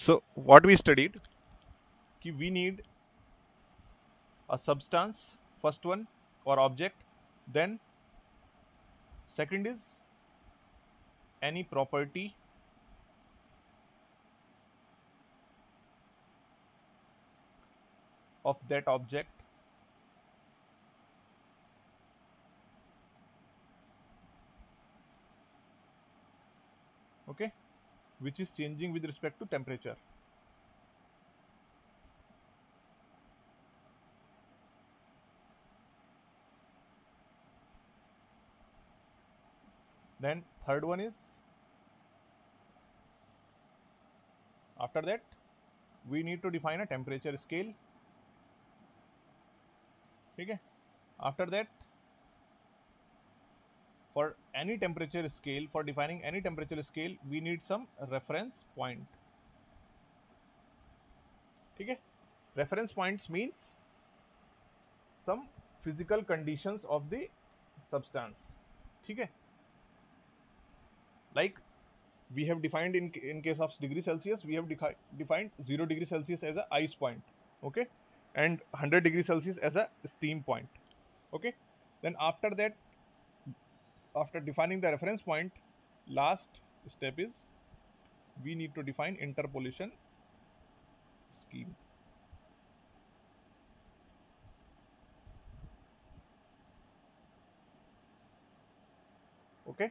So what we studied, कि we need a substance, first one, or object, then second is any property of that object, okay, which is changing with respect to temperature. Then third one is, after that we need to define a temperature scale, ठीक है. After that, for any temperature scale, for defining any temperature scale, we need some reference point, ठीक है. Reference points means some physical conditions of the substance, ठीक है. Like we have defined in case of degree Celsius, we have defined 0 degree Celsius as a ice point, okay, and 100 degree Celsius as a steam point, okay. Then after that, after defining the reference point, last step is we need to define interpolation scheme, okay.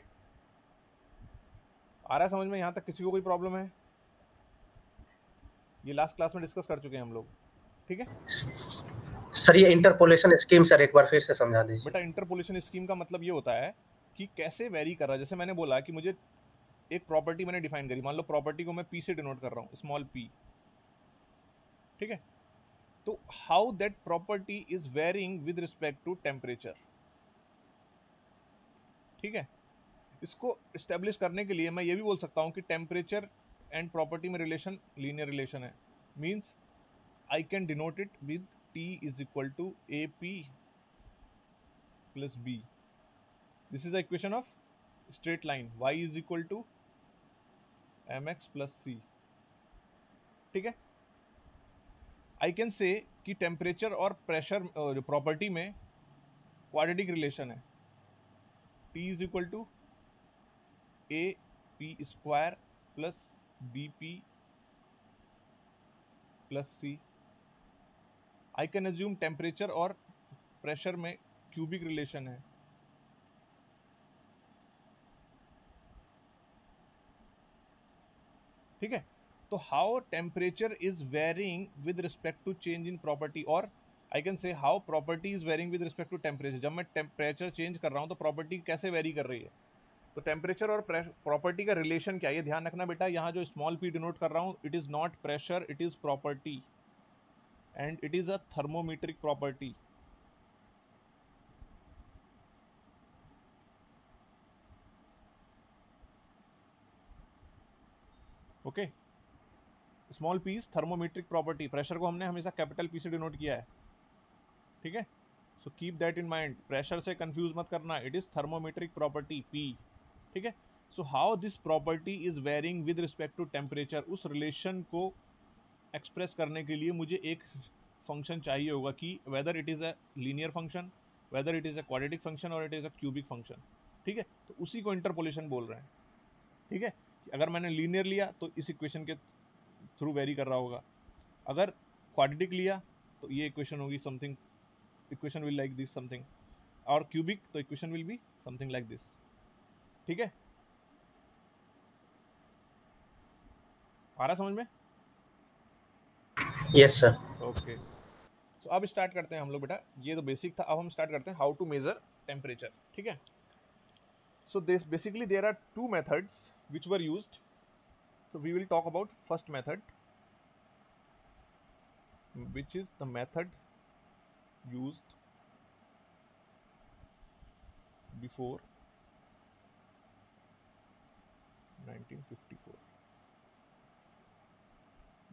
आ रहा है समझ में? यहाँ तक किसी को कोई प्रॉब्लम है? ये लास्ट क्लास में डिस्कस कर चुके हैं हम लोग, ठीक है. सर ये इंटरपोलेशन स्कीम सर एक बार फिर से समझा दीजिए. बेटा इंटरपोलेशन स्कीम का मतलब ये होता है कि कैसे वेरी कर रहा है. जैसे मैंने बोला कि मुझे एक प्रॉपर्टी मैंने डिफाइन करी, मान लो प्रॉपर्टी को मैं पी से डिनोट कर रहा हूँ, स्मॉल पी, ठीक है. तो how that property is varying with respect to temperature, ठीक है. इसको स्टेब्लिश करने के लिए मैं ये भी बोल सकता हूँ कि टेम्परेचर एंड प्रॉपर्टी में रिलेशन लीनियर रिलेशन है. Means I can denote it with T is equal to A P plus B. This is the equation of straight line y is equal to M X plus C, ठीक है. I can say कि temperature और pressure property में quadratic relation है. T is equal to A P square plus B P plus C. I can assume temperature और pressure में cubic relation है. ठीक है. तो how temperature is varying with respect to change in property, और I can say how property is varying with respect to temperature. जब मैं temperature change कर रहा हूँ तो प्रॉपर्टी कैसे वेरी कर रही है. तो टेम्परेचर और प्रॉपर्टी का रिलेशन क्या है, ये ध्यान रखना बेटा. यहाँ जो स्मॉल पी डिनोट कर रहा हूँ, it is not pressure, it is property, and it is a thermometric property. Okay. Small P is thermometric property. Pressure को हमने हमेशा कैपिटल पी से डिनोट किया है, ठीक है. So keep that in mind. Pressure से कंफ्यूज मत करना. It is thermometric property P, ठीक है. So how this property is varying with respect to temperature, उस रिलेशन को एक्सप्रेस करने के लिए मुझे एक फंक्शन चाहिए होगा कि whether it is a linear function, whether it is a quadratic function, और it is a cubic function, ठीक है. तो उसी को इंटरपोलेशन बोल रहे हैं, ठीक है. अगर मैंने लीनियर लिया तो इस इक्वेशन के थ्रू वेरी कर रहा होगा. अगर क्वाड्रेटिक लिया तो ये इक्वेशन होगी something, equation will like this something, और क्यूबिक तो equation will be something like this, ठीक है. आ रहा समझ में? Yes sir. ओके. सो अब स्टार्ट करते हैं हम लोग बेटा. ये तो बेसिक था. अब हम स्टार्ट करते हैं हाउ टू मेजर टेम्परेचर, ठीक है. So this basically there are two methods which were used. So we will talk about first method, which is the method used before 1954.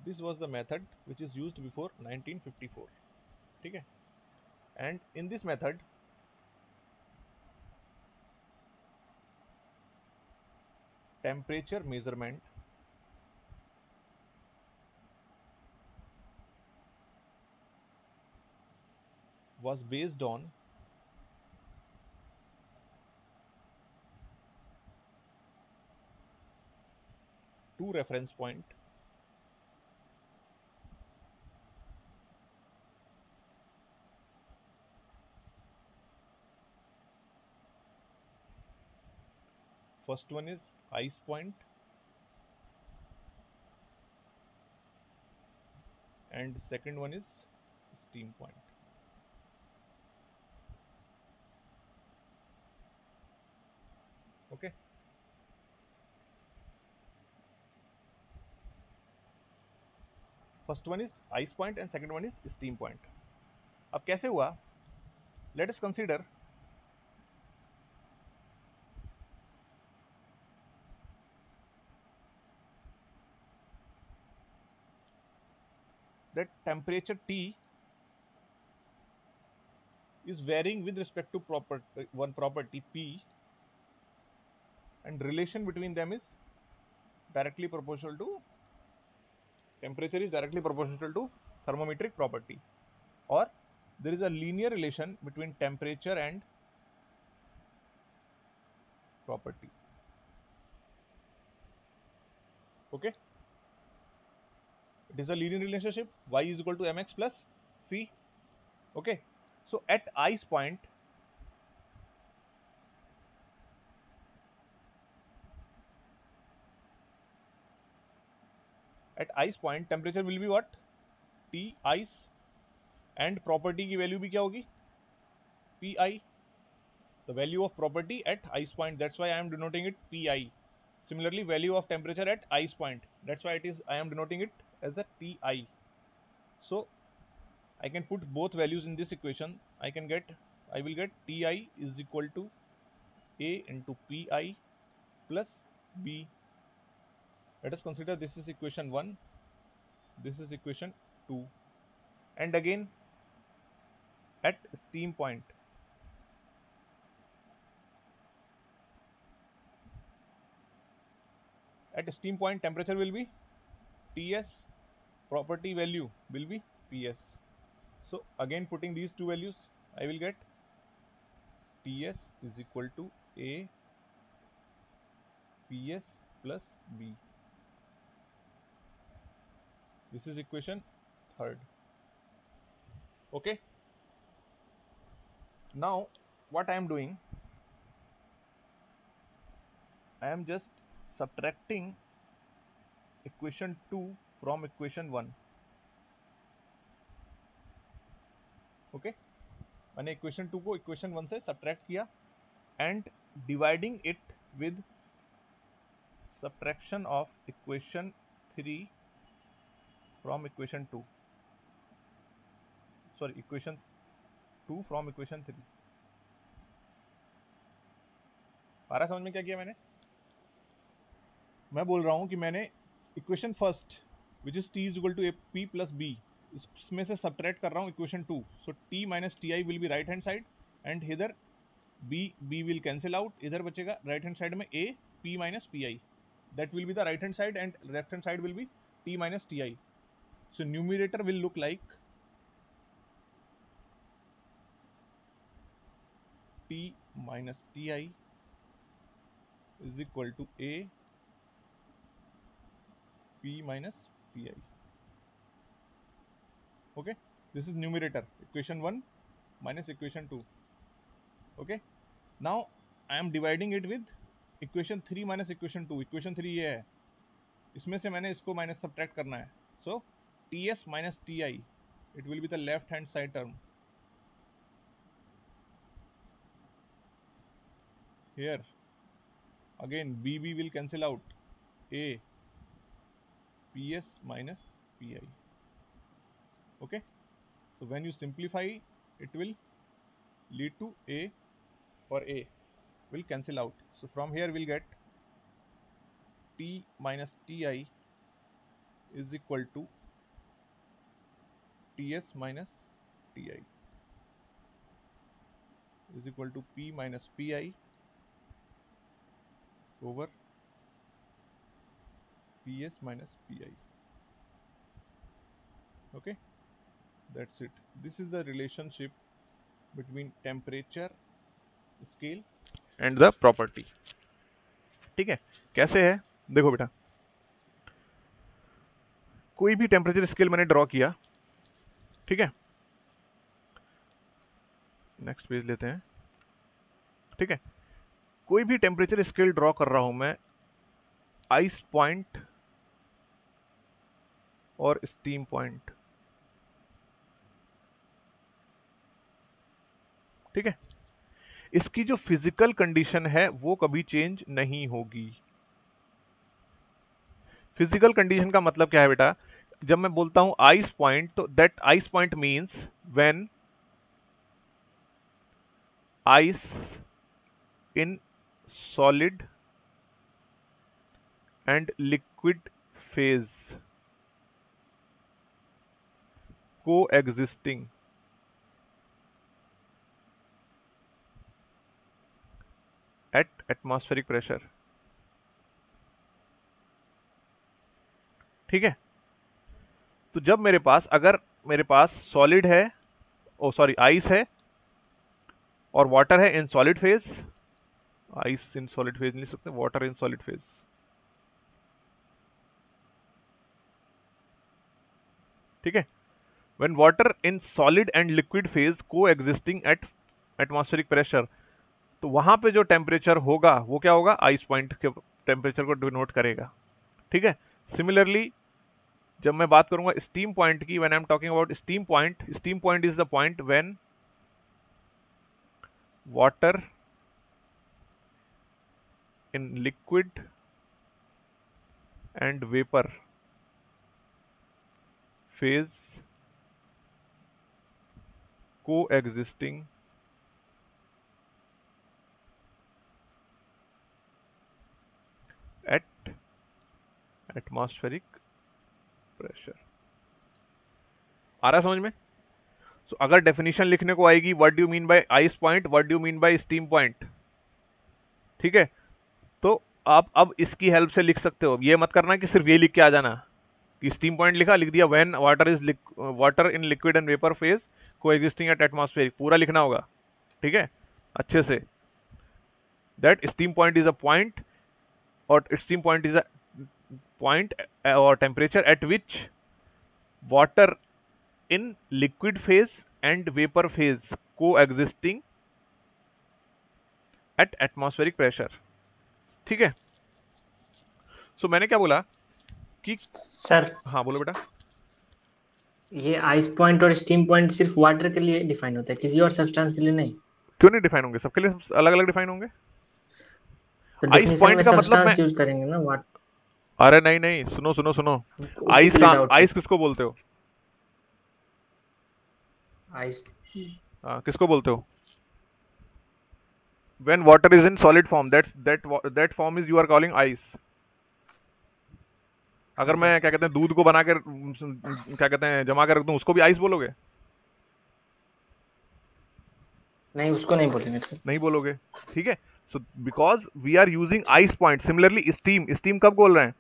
This was the method which is used before 1954, ठीक है. And in this method temperature measurement was based on two reference point first one is ice point and second one is steam point. Okay, first one is ice point and second one is steam point. अब कैसे हुआ, let us consider that temperature T is varying with respect to one property P, and relation between them is directly proportional to temperature is directly proportional to thermometric property, or there is a linear relation between temperature and property. Okay, it is a linear relationship, y is equal to mx plus c. Okay, so at ice point, temperature will be what, T ice, and property की value भी क्या होगी, Pi, the value of property at ice point, that's why I am denoting it Pi. Similarly, value of temperature at ice point, that's why I am denoting it as a Ti. So I can put both values in this equation. I will get Ti is equal to A into Pi plus B. Let us consider this is equation 1, this is equation 2, and again at steam point, temperature will be Ts, property value will be Ps. So again putting these two values, I will get Ts is equal to A Ps plus B. This is equation 3rd. Okay, now what I am doing, I am just subtracting equation 2 from equation 1. Okay, मैंने equation 2 को equation 1 से subtract किया and dividing it with subtraction of equation 3 from equation 2. Sorry, equation 2 from equation 3. आ रहा समझ में क्या किया मैंने? मैं बोल रहा हूं कि मैंने equation first which is T is equal to P plus B, इसमें से सब्ट्रैक्ट कर रहा हूं equation 2. So T minus T I will be right hand side and इधर बी विल कैंसिल आउट, इधर बचेगा राइट हैंड साइड में a P minus P I, that will be the right hand side and left hand side will be T minus T I. So numerator will look like T minus T I is equal to A P minus Pi. Okay, this is numerator, equation 1 minus equation 2. Okay, now I am dividing it with equation 3 minus equation 2. equation 3 ये है, इसमें से मैंने इसको minus subtract करना है. So Ts minus Ti, it will be the left hand side term. Here again BB will cancel out, A Ps minus Pi. Okay, so when you simplify, it will lead to A, or A will cancel out. So from here we'll get T minus Ti is equal to Ts minus Ti is equal to P minus Pi over Ps minus Pi. Okay, that's it. This is the relationship between temperature scale and the property. ठीक है, कैसे है देखो बेटा, कोई भी temperature scale मैंने draw किया, ठीक है, नेक्स्ट पेज लेते हैं। ठीक है, कोई भी टेम्परेचर स्केल ड्रॉ कर रहा हूं मैं आइस पॉइंट और स्टीम पॉइंट। ठीक है, इसकी जो फिजिकल कंडीशन है वो कभी चेंज नहीं होगी। फिजिकल कंडीशन का मतलब क्या है बेटा, जब मैं बोलता हूं आइस पॉइंट, तो that ice point means when ice in solid and liquid phase coexisting at atmospheric pressure। ठीक है, तो जब मेरे पास, अगर मेरे पास सॉलिड है, ओ सॉरी आइस है और वाटर है in solid phase, ice in solid phase नहीं लिख सकते, वाटर इन सॉलिड फेज। ठीक है, when water in solid and liquid phase coexisting at atmospheric pressure, तो वहां पे जो टेम्परेचर होगा वो क्या होगा, आइस पॉइंट के टेम्परेचर को डिनोट करेगा। ठीक है, सिमिलरली जब मैं बात करूंगा स्टीम पॉइंट की, when I am talking about steam point is the point when water in liquid and vapour phase coexisting at atmospheric pressure। आ रहा है समझ में? सो अगर डेफिनेशन लिखने को आएगी, what do you mean by ice point, what do you mean by steam point, ठीक है, तो आप अब इसकी हेल्प से लिख सकते हो। ये मत करना कि सिर्फ ये लिख के आ जाना कि स्टीम पॉइंट लिखा, लिख दिया when water in liquid and vapour phase coexisting at atmospheric, पूरा लिखना होगा। ठीक है, अच्छे से, that steam point is a point, और steam point is a point और temperature at which water in liquid phase and vapour phase coexisting at atmospheric pressure. ठीक है, सो मैंने क्या बोला कि सर, हाँ बोलो बेटा। ये आइस पॉइंट और स्टीम पॉइंट सिर्फ वाटर के लिए डिफाइन होता है, किसी और सब्सटेंस के लिए नहीं? क्यों नहीं डिफाइन होंगे, सबके लिए अलग अलग डिफाइन होंगे। तो आइस डेफिनेशन पॉइंट में का मतलब मैं, सब्सटेंस यूज करेंगे ना, वाट अरे नहीं नहीं, सुनो सुनो सुनो, उसी के लिए डाउट आइस किसको बोलते हो, आइस किसको बोलते हो, when water is in solid form, that form is you are calling ice। अगर मैं क्या कहते हैं दूध को बना कर क्या कहते हैं जमा कर रख दूं, उसको भी आइस बोलोगे? नहीं, उसको नहीं बोलेंगे सर। नहीं बोलोगे, ठीक है। So because we are using ice point. Similarly steam कब बोल रहे हैं,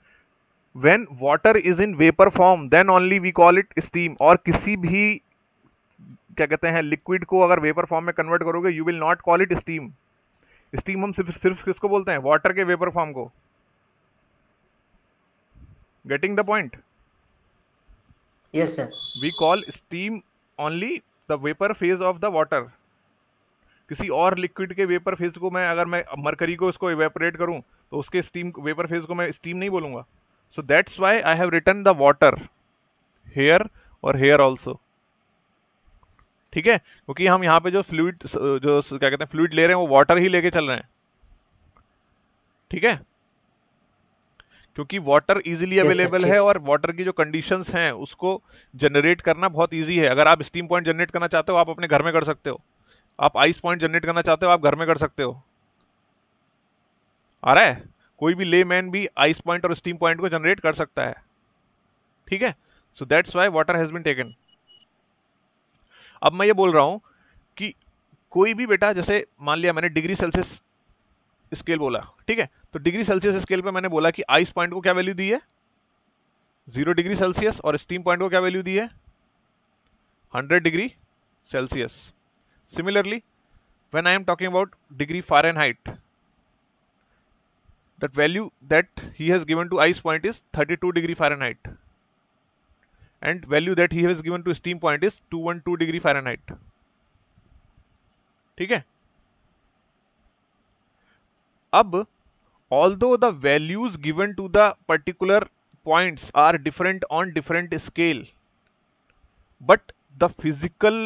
when water is in vapour form then only we call it steam. और किसी भी क्या कहते हैं लिक्विड को अगर वेपर फॉर्म में कन्वर्ट करोगे you will not call it steam. Steam हम सिर्फ किसको बोलते हैं, वाटर के वेपर फॉर्म को। Getting the point? Yes sir. We call steam only the vapour phase of the water. किसी और लिक्विड के वेपर फेज को मैं, अगर मैं मरकरी को इसको इवेपोरेट करूं तो उसके स्टीम वेपर फेज को मैं स्टीम नहीं बोलूंगा। So that's why I have written the water here और हेयर ऑल्सो। ठीक है, क्योंकि हम यहाँ पे जो फ्लूइड, जो क्या कहते हैं फ्लूइड ले रहे हैं वो वाटर ही लेके चल रहे हैं। ठीक है, क्योंकि वाटर इजीली अवेलेबल है और वाटर की जो कंडीशंस हैं उसको जनरेट करना बहुत इजी है। अगर आप स्टीम पॉइंट जनरेट करना चाहते हो आप अपने घर में कर सकते हो, आप आइस पॉइंट जनरेट करना चाहते हो आप घर में कर सकते हो। आ रहा है? कोई भी लेमैन भी आइस पॉइंट और स्टीम पॉइंट को जनरेट कर सकता है। ठीक है, so that's why water has been taken. अब मैं ये बोल रहा हूं कि कोई भी बेटा, जैसे मान लिया मैंने डिग्री सेल्सियस स्केल बोला, ठीक है, तो डिग्री सेल्सियस स्केल पे मैंने बोला कि आइस पॉइंट को क्या वैल्यू दी है 0 डिग्री सेल्सियस और स्टीम पॉइंट को क्या वैल्यू दी है 100 degree Celsius. Similarly, when I am talking about degree Fahrenheit, that value that he has given to ice point is 32 degree Fahrenheit, and value that he has given to steam point is 212 degree Fahrenheit. ठीक है? अब although the values given to the particular points are different on different scale, but the physical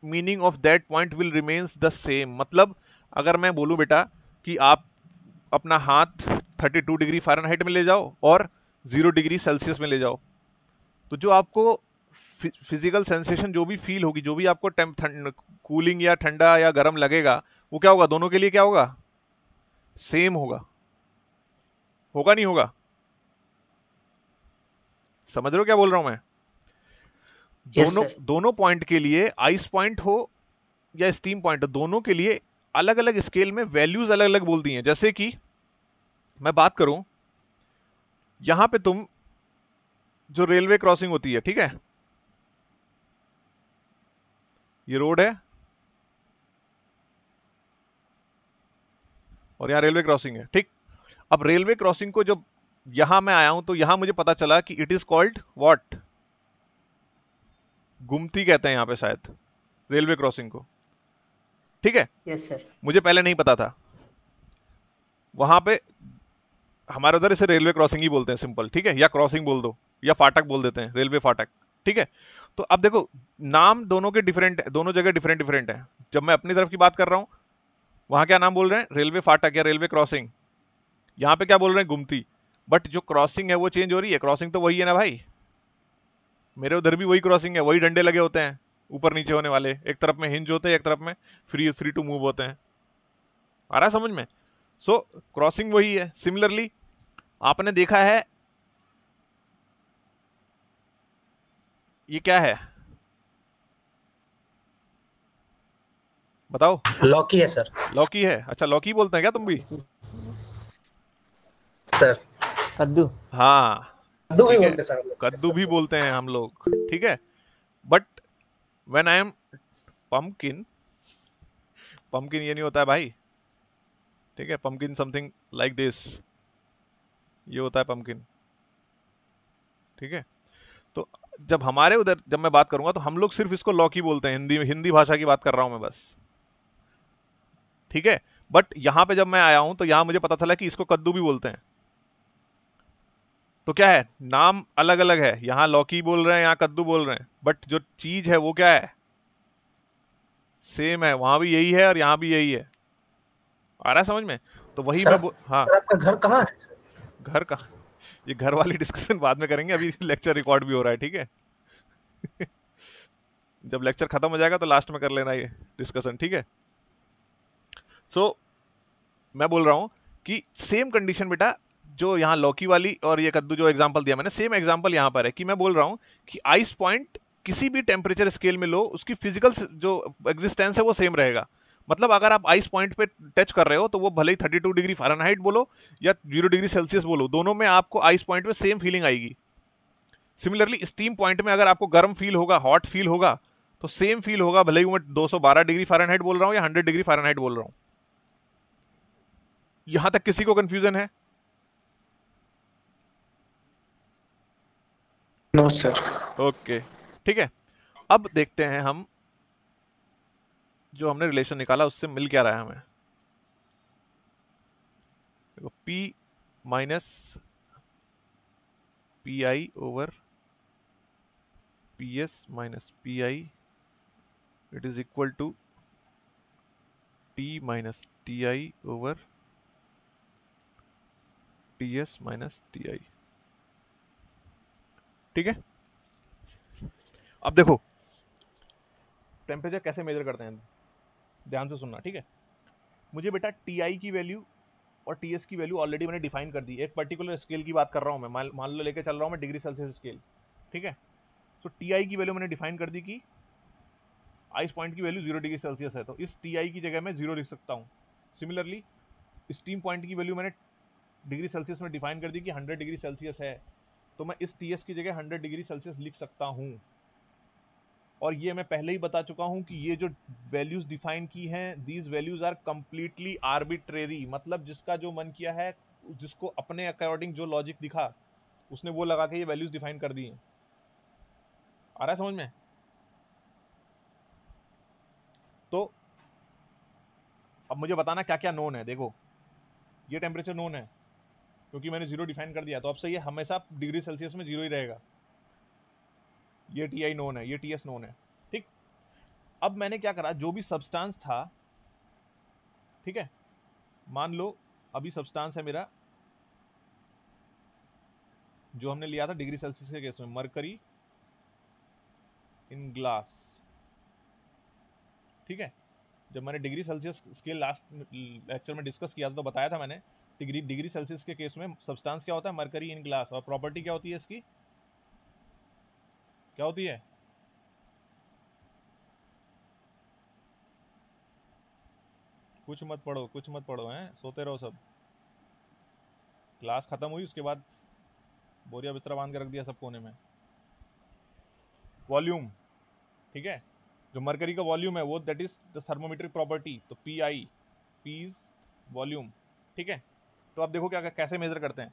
meaning of that point will remains the same. मतलब अगर मैं बोलूं बेटा कि आप अपना हाथ 32 डिग्री फ़ारेनहाइट में ले जाओ और 0 डिग्री सेल्सियस में ले जाओ, तो जो आपको फिजिकल सेंसेशन जो भी फील होगी, जो भी आपको कूलिंग या ठंडा या गर्म लगेगा, वो क्या होगा? दोनों के लिए क्या होगा? सेम होगा। होगा नहीं होगा? समझ रहे हो क्या बोल रहा हूं मैं? Yes, दोनों sir. दोनों पॉइंट के लिए, आइस पॉइंट हो या स्टीम पॉइंट हो, दोनों के लिए अलग अलग स्केल में वैल्यूज अलग अलग बोलती हैं। जैसे कि मैं बात करूं, यहां पे तुम जो रेलवे क्रॉसिंग होती है, ठीक है, ये रोड है और यहां रेलवे क्रॉसिंग है, ठीक। अब रेलवे क्रॉसिंग को जब यहां मैं आया हूं तो यहां मुझे पता चला कि इट इज कॉल्ड व्हाट? गुमती कहते हैं यहां पे शायद रेलवे क्रॉसिंग को, ठीक है। Yes, sir. मुझे पहले नहीं पता था। वहां पे हमारे उधर इसे रेलवे क्रॉसिंग ही बोलते हैं, सिंपल, ठीक है, या क्रॉसिंग बोल दो या फाटक बोल देते हैं, रेलवे फाटक, ठीक है। तो अब देखो, नाम दोनों के डिफरेंट है, दोनों जगह डिफरेंट डिफरेंट है। जब मैं अपनी तरफ की बात कर रहा हूं, वहां क्या नाम बोल रहे हैं? रेलवे फाटक या रेलवे क्रॉसिंग। यहां पे क्या बोल रहे हैं? गुमती। बट जो क्रॉसिंग है वो चेंज हो रही है। क्रॉसिंग तो वही है ना भाई, मेरे उधर भी वही क्रॉसिंग है, वही डंडे लगे होते हैं ऊपर नीचे होने वाले, एक तरफ में हिंज होते हैं, एक तरफ में फ्री टू मूव होते हैं। आ रहा है समझ में? सो क्रॉसिंग वही है। सिमिलरली आपने देखा है, ये क्या है बताओ? लॉकी है सर। लौकी है? अच्छा, लौकी बोलते हैं क्या तुम भी? सर कद्दू। हाँ, कद्दू भी ठीक है, बोलते सर हम लोग। कद्दू भी बोलते हैं हम लोग, ठीक है। But when I am pumpkin, pumpkin ये नहीं होता है भाई, ठीक है। पम्पकिन समथिंग लाइक दिस, ये होता है पम्पकिन, ठीक है। तो जब हमारे उधर, जब मैं बात करूंगा तो हम लोग सिर्फ इसको लौकी बोलते हैं, हिंदी भाषा की बात कर रहा हूं मैं बस, ठीक है। बट यहां पे जब मैं आया हूं तो यहां मुझे पता चला कि इसको कद्दू भी बोलते हैं। तो क्या है, नाम अलग अलग है, यहां लौकी बोल रहे हैं, यहां कद्दू बोल रहे हैं, बट जो चीज है वो क्या है? सेम है। वहां भी यही है और यहां भी यही है। आ रहा है समझ में? तो वही सर, हाँ। सर आपका घर कहाँ है? घर का, ये घर वाली डिस्कशन बाद में करेंगे, अभी लेक्चर रिकॉर्ड भी हो रहा है, ठीक है। जब लेक्चर खत्म हो जाएगा तो लास्ट में कर लेना ये डिस्कशन, ठीक है। सो मैं बोल रहा हूं कि सेम कंडीशन बेटा, जो यहाँ लौकी वाली और ये कद्दू जो एग्जांपल दिया मैंने, सेम एग्जांपल यहाँ पर है कि मैं बोल रहा हूँ कि आइस पॉइंट किसी भी टेम्परेचर स्केल में लो, उसकी फिजिकल जो एग्जिस्टेंस है वो सेम रहेगा। मतलब अगर आप आइस पॉइंट पे टच कर रहे हो तो वो भले ही 32 डिग्री फ़ारेनहाइट बोलो या 0 डिग्री सेल्सियस बोलो, दोनों में आपको आइस पॉइंट पे सेम फीलिंग आएगी। सिमिलरली स्टीम पॉइंट में अगर आपको गर्म फील होगा, हॉट फील होगा, तो सेम फील होगा, भले ही मैं 212 डिग्री फ़ारेनहाइट बोल रहा हूँ या 100 डिग्री फ़ारेनहाइट बोल रहा हूँ। यहां तक किसी को कंफ्यूजन है? No sir. ओके, ठीक है। अब देखते हैं हम जो हमने रिलेशन निकाला उससे मिल क्या रहा है हमें। देखो, P minus P I over P S minus P I, it is equal to T minus T I over T S minus T I, ठीक है। अब देखो टेम्परेचर कैसे मेजर करते हैं, ध्यान से सुनना, ठीक है। मुझे बेटा टी आई की वैल्यू और टी एस की वैल्यू ऑलरेडी मैंने डिफाइन कर दी। एक पर्टिकुलर स्केल की बात कर रहा हूँ मैं, मान लो लेके चल रहा हूँ मैं डिग्री सेल्सियस स्केल, ठीक है। तो टी आई की वैल्यू मैंने डिफाइन कर दी कि आइस पॉइंट की वैल्यू 0 डिग्री सेल्सियस है, तो इस टी आई की जगह मैं 0 लिख सकता हूँ। सिमिलरली स्टीम पॉइंट की वैल्यू मैंने डिग्री सेल्सियस में डिफाइन कर दी कि 100 डिग्री सेल्सियस है, तो मैं इस टी एस की जगह 100 डिग्री सेल्सियस लिख सकता हूँ। और ये मैं पहले ही बता चुका हूं कि ये जो वैल्यूज डिफाइन की हैं, these values are completely arbitrary, मतलब जिसका जो मन किया है, जिसको अपने अकॉर्डिंग जो लॉजिक दिखा उसने वो लगा के ये वैल्यूज डिफाइन कर दी हैं। आ रहा है समझ में? तो अब मुझे बताना क्या क्या नोन है। देखो ये टेम्परेचर नोन है क्योंकि मैंने जीरो डिफाइन कर दिया, तो अब से ये हमेशा डिग्री सेल्सियस में जीरो ही रहेगा। ये टी नोन है, ये टीएस नोन है, ठीक। अब मैंने क्या करा, जो भी सब्सटेंस था, ठीक है, मान लो अभी सब्सटेंस है मेरा जो हमने लिया था डिग्री सेल्सियस के केस में, मरकरी इन ग्लास, ठीक है। जब मैंने degree Celsius scale last lecture में डिस्कस किया था तो बताया था मैंने, डिग्री सेल्सियस के केस में सब्सटेंस क्या होता है, मरकरी इन ग्लास, और प्रॉपर्टी क्या होती है इसकी, क्या होती है, कुछ मत पढ़ो हैं, सोते रहो सब। क्लास खत्म हुई उसके बाद बोरिया बिस्तरा बांध के रख दिया सब कोने में। वॉल्यूम, ठीक है, जो मरकरी का वॉल्यूम है वो that is the thermometric property, तो P I, P is volume, ठीक है। तो अब देखो क्या कैसे मेजर करते हैं।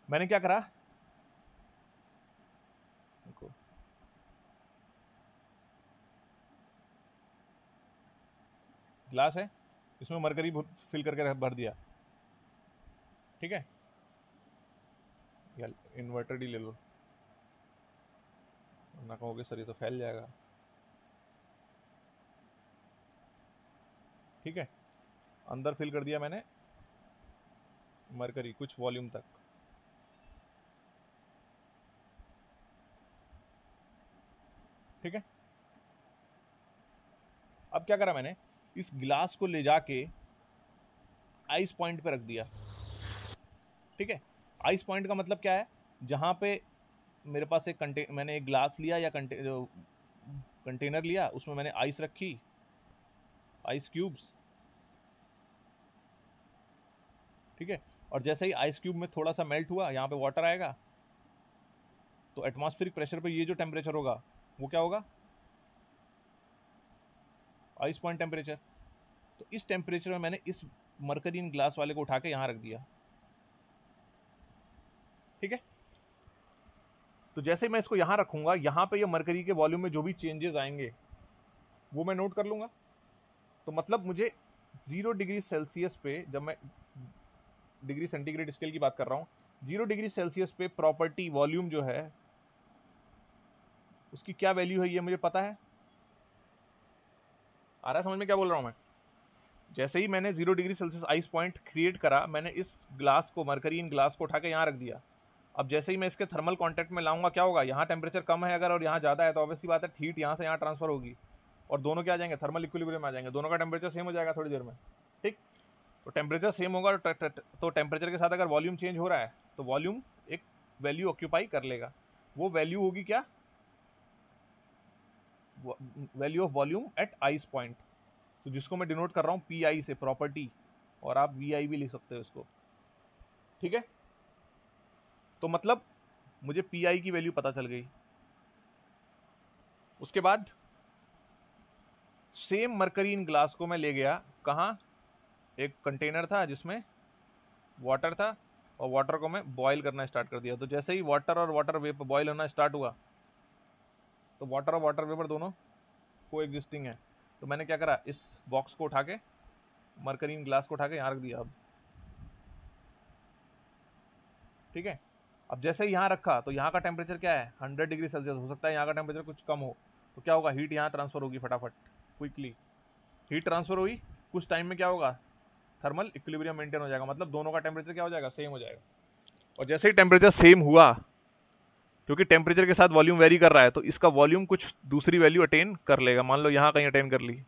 मैंने क्या करा, देखो ग्लास है, इसमें मरकरी फिल करके भर दिया, ठीक है, इन्वर्टर ही ले लो ना, कहोगे सर ये तो फैल जाएगा, ठीक है। अंदर फिल कर दिया मैंने मरकरी कुछ वॉल्यूम तक, ठीक है। अब क्या करा मैंने, इस गिलास को ले जाके आइस पॉइंट पे रख दिया, ठीक है। आइस पॉइंट का मतलब क्या है, जहां पे मेरे पास मैंने एक ग्लास लिया या कंटेनर लिया, उसमें मैंने आइस रखी, आइस क्यूब्स, ठीक है। और जैसे ही आइस क्यूब में थोड़ा सा मेल्ट हुआ, यहाँ पे वाटर आएगा, तो एटमॉस्फेरिक प्रेशर पे ये जो टेम्परेचर होगा वो क्या होगा, आइस पॉइंट टेम्परेचर। तो इस टेम्परेचर में मैंने इस मरकरीन ग्लास वाले को उठा के यहाँ रख दिया, ठीक है। तो जैसे ही मैं इसको यहाँ रखूंगा, यहाँ पे ये मरकरी के वॉल्यूम में जो भी चेंजेस आएंगे वो मैं नोट कर लूंगा। तो मतलब मुझे 0 डिग्री सेल्सियस पे, जब मैं डिग्री सेंटीग्रेड स्केल की बात कर रहा हूँ, 0 डिग्री सेल्सियस पे प्रॉपर्टी वॉल्यूम जो है उसकी क्या वैल्यू है ये मुझे पता है। आ रहा है समझ में क्या बोल रहा हूँ मैं? जैसे ही मैंने 0 degree Celsius ice point create करा, मैंने इस ग्लास को, मरकरी इन ग्लास को उठा के यहाँ रख दिया। अब जैसे ही मैं इसके थर्मल कांटेक्ट में लाऊंगा, क्या होगा, यहाँ टेम्परेचर कम है अगर और यहाँ ज़्यादा है, तो ऑब्वियसली बात है हीट यहाँ से यहाँ ट्रांसफर होगी और दोनों क्या आ जाएंगे, थर्मल इक्विलिब्रियम आ जाएंगे, दोनों का टेम्परेचर सेम हो जाएगा थोड़ी देर में, ठीक। तो टेम्परेचर सेम होगा तो टेम्परेचर के साथ अगर वॉल्यूम चेंज हो रहा है तो वॉल्यूम एक वैल्यू ऑक्यूपाई कर लेगा। वो वैल्यू होगी क्या, value of volume at ice point, तो जिसको मैं डिनोट कर रहा हूँ पी आई से, प्रॉपर्टी, और आप वी आई भी लिख सकते हो इसको, ठीक है। तो मतलब मुझे पी आई की वैल्यू पता चल गई। उसके बाद सेम मरकरीन ग्लास को मैं ले गया कहाँ, एक कंटेनर था जिसमें वाटर था, और वाटर को मैं बॉईल करना स्टार्ट कर दिया। तो जैसे ही वाटर और वाटर वेपर बॉईल होना स्टार्ट हुआ, तो वाटर और वाटर वेपर दोनों को एग्जिस्टिंग है, तो मैंने क्या करा, इस बॉक्स को उठा के, मरकरीन ग्लास को उठा के यहाँ रख दिया अब, ठीक है। अब जैसे ही यहाँ रखा तो यहाँ का टेम्परेचर क्या है, 100 डिग्री सेल्सियस, हो सकता है यहाँ का टेम्परेचर कुछ कम हो, तो क्या होगा, हीट यहाँ ट्रांसफर होगी फटाफट, क्विकली हीट ट्रांसफर हुई, कुछ टाइम में क्या होगा, थर्मल इक्विलिब्रियम मेंटेन हो जाएगा, मतलब दोनों का टेम्परेचर क्या हो जाएगा, सेम हो जाएगा। और जैसे ही टेम्परेचर सेम हुआ, क्योंकि टेम्परेचर के साथ वॉल्यूम वेरी कर रहा है, तो इसका वॉल्यूम कुछ दूसरी वैल्यू अटेन कर लेगा, मान लो यहाँ कहीं अटेन कर ली,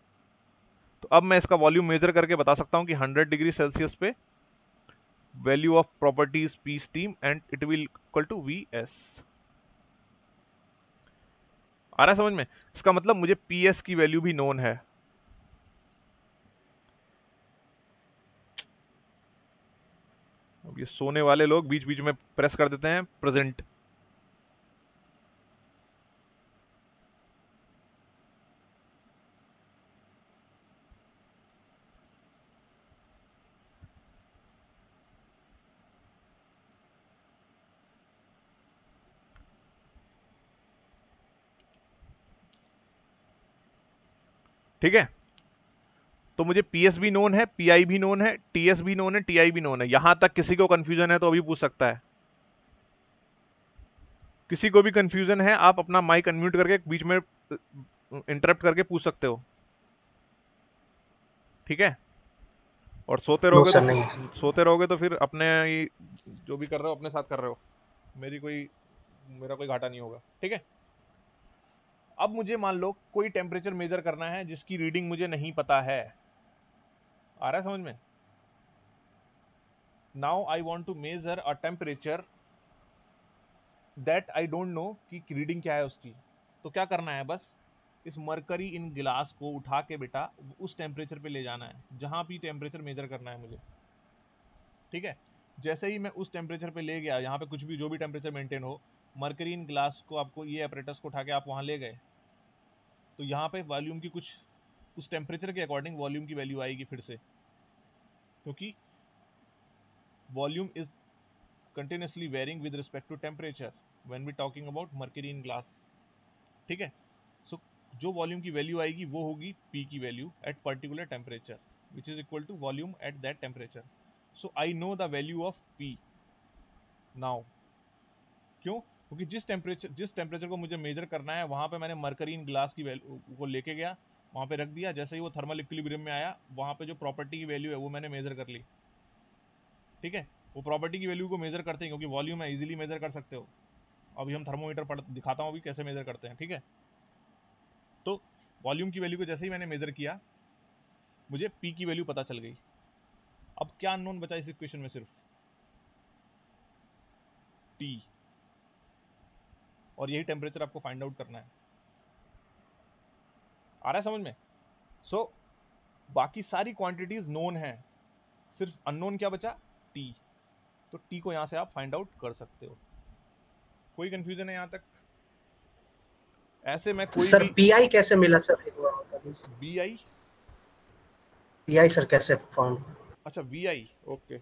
तो अब मैं इसका वॉल्यूम मेजर करके बता सकता हूँ कि 100 डिग्री सेल्सियस पे value of properties P steam and it will equal to V S. आ रहा है समझ में? इसका मतलब मुझे पी एस की वैल्यू भी नोन है। अब ये सोने वाले लोग बीच बीच में प्रेस कर देते हैं प्रेजेंट। ठीक है, तो मुझे पीएस भी नोन है, पीआई भी नोन है, टीएस भी नोन है, टीआई भी नोन है। यहां तक किसी को कंफ्यूजन है तो अभी पूछ सकता है। किसी को भी कंफ्यूजन है आप अपना माइक अनम्यूट करके बीच में इंटरप्ट करके पूछ सकते हो, ठीक है। और सोते नो रहोगे तो सर नहीं। सोते रहोगे तो फिर अपने जो भी कर रहे हो अपने साथ कर रहे हो, मेरा कोई घाटा नहीं होगा, ठीक है। अब मुझे मान लो कोई टेम्परेचर मेजर करना है जिसकी रीडिंग मुझे नहीं पता है, आ रहा है समझ में। Now I want to measure a temperature that I don't know कि रीडिंग क्या है उसकी। तो क्या करना है, बस इस मरकरी इन गिलास को उठा के बेटा उस टेम्परेचर पे ले जाना है जहां भी टेम्परेचर मेजर करना है मुझे, ठीक है। जैसे ही मैं उस टेम्परेचर पे ले गया, यहाँ पे कुछ भी जो भी टेम्परेचर मेंटेन हो, मरकरी इन ग्लास को आपको ये अपरेटस को उठा के आप वहाँ ले गए, तो यहाँ पे वॉल्यूम की कुछ उस टेम्परेचर के अकॉर्डिंग वॉल्यूम की वैल्यू आएगी फिर से, क्योंकि volume is continuously varying with respect to temperature when we talking about mercury in glass, ठीक है। सो जो वॉल्यूम की वैल्यू आएगी वो होगी पी की value at particular temperature which is equal to volume at that temperature. So I know the value of P now. क्यों? क्योंकि जिस टेम्परेचर को मुझे मेजर करना है वहां पे मैंने मरकरीन ग्लास की वैल्यू को लेके गया, वहां पे रख दिया, जैसे ही वो थर्मल इक्विलिब्रियम में आया वहां पे जो प्रॉपर्टी की वैल्यू है वो मैंने मेजर कर ली, ठीक है। वो प्रॉपर्टी की वैल्यू को मेजर करते हैं क्योंकि वॉल्यूम है, इजीली मेजर कर सकते हो। अभी हम थर्मोमीटर पढ़ दिखाता हूँ अभी कैसे मेजर करते हैं, ठीक है। तो वॉल्यूम की वैल्यू को जैसे ही मैंने मेजर किया मुझे पी की वैल्यू पता चल गई। अब क्या अननोन बचा इस इक्वेशन में? सिर्फ टी, और यही टेम्परेचर आपको फाइंड आउट करना है। आ रहा है समझ में? सो बाकी सारी क्वांटिटीज नोन है, सिर्फ अननोन क्या बचा? टी। तो टी को यहां से आप फाइंड आउट कर सकते हो। कोई कंफ्यूजन है यहां तक? ऐसे में कोई सर भी पीआई कैसे मिला सर, एक बार बता दीजिए। बी आई, पीआई सर कैसे फाउंड? अच्छा V I, okay.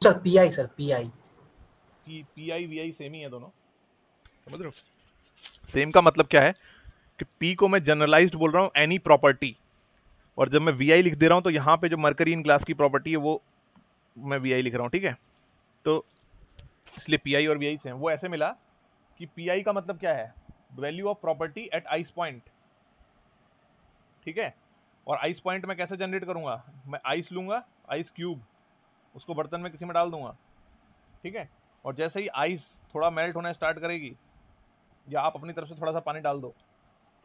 Sir PI, sir PI. P I V I same ही है दोनों, समझ रहे हो? सेम का मतलब क्या है कि पी को मैं जनरलाइज्ड बोल रहा हूँ एनी प्रॉपर्टी, और जब मैं वी आई लिख दे रहा हूँ तो यहाँ पे जो मरकरी इन ग्लास की प्रॉपर्टी है वो मैं वी आई लिख रहा हूँ, ठीक है। तो इसलिए पी आई और वी आई सेम। वो ऐसे मिला कि पी आई का मतलब क्या है? Value of property eight ice point, ठीक है। और आइस पॉइंट मैं कैसे जनरेट करूंगा? मैं आइस लूंगा, आइस क्यूब, उसको बर्तन में किसी में डाल दूंगा, ठीक है। और जैसे ही आइस थोड़ा मेल्ट होना स्टार्ट करेगी, या आप अपनी तरफ से थोड़ा सा पानी डाल दो,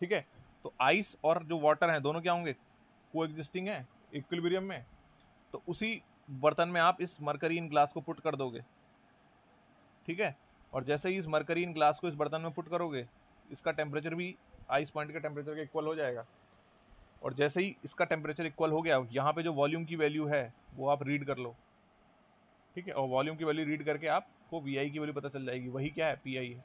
ठीक है, तो आइस और जो वाटर है दोनों क्या होंगे? को एग्जिस्टिंग है इक्विलिब्रियम में। तो उसी बर्तन में आप इस मरकरी इन ग्लास को पुट कर दोगे, ठीक है। और जैसे ही इस मरकरी इन ग्लास को इस बर्तन में पुट करोगे, इसका टेम्परेचर भी आइस पॉइंट के टेम्परेचर के इक्वल हो जाएगा। और जैसे ही इसका टेम्परेचर इक्वल हो गया, यहाँ पे जो वॉल्यूम की वैल्यू है वो आप रीड कर लो, ठीक है। और वॉल्यूम की वैल्यू रीड करके आपको वी आई की वैल्यू पता चल जाएगी, वही क्या है? पी आई है।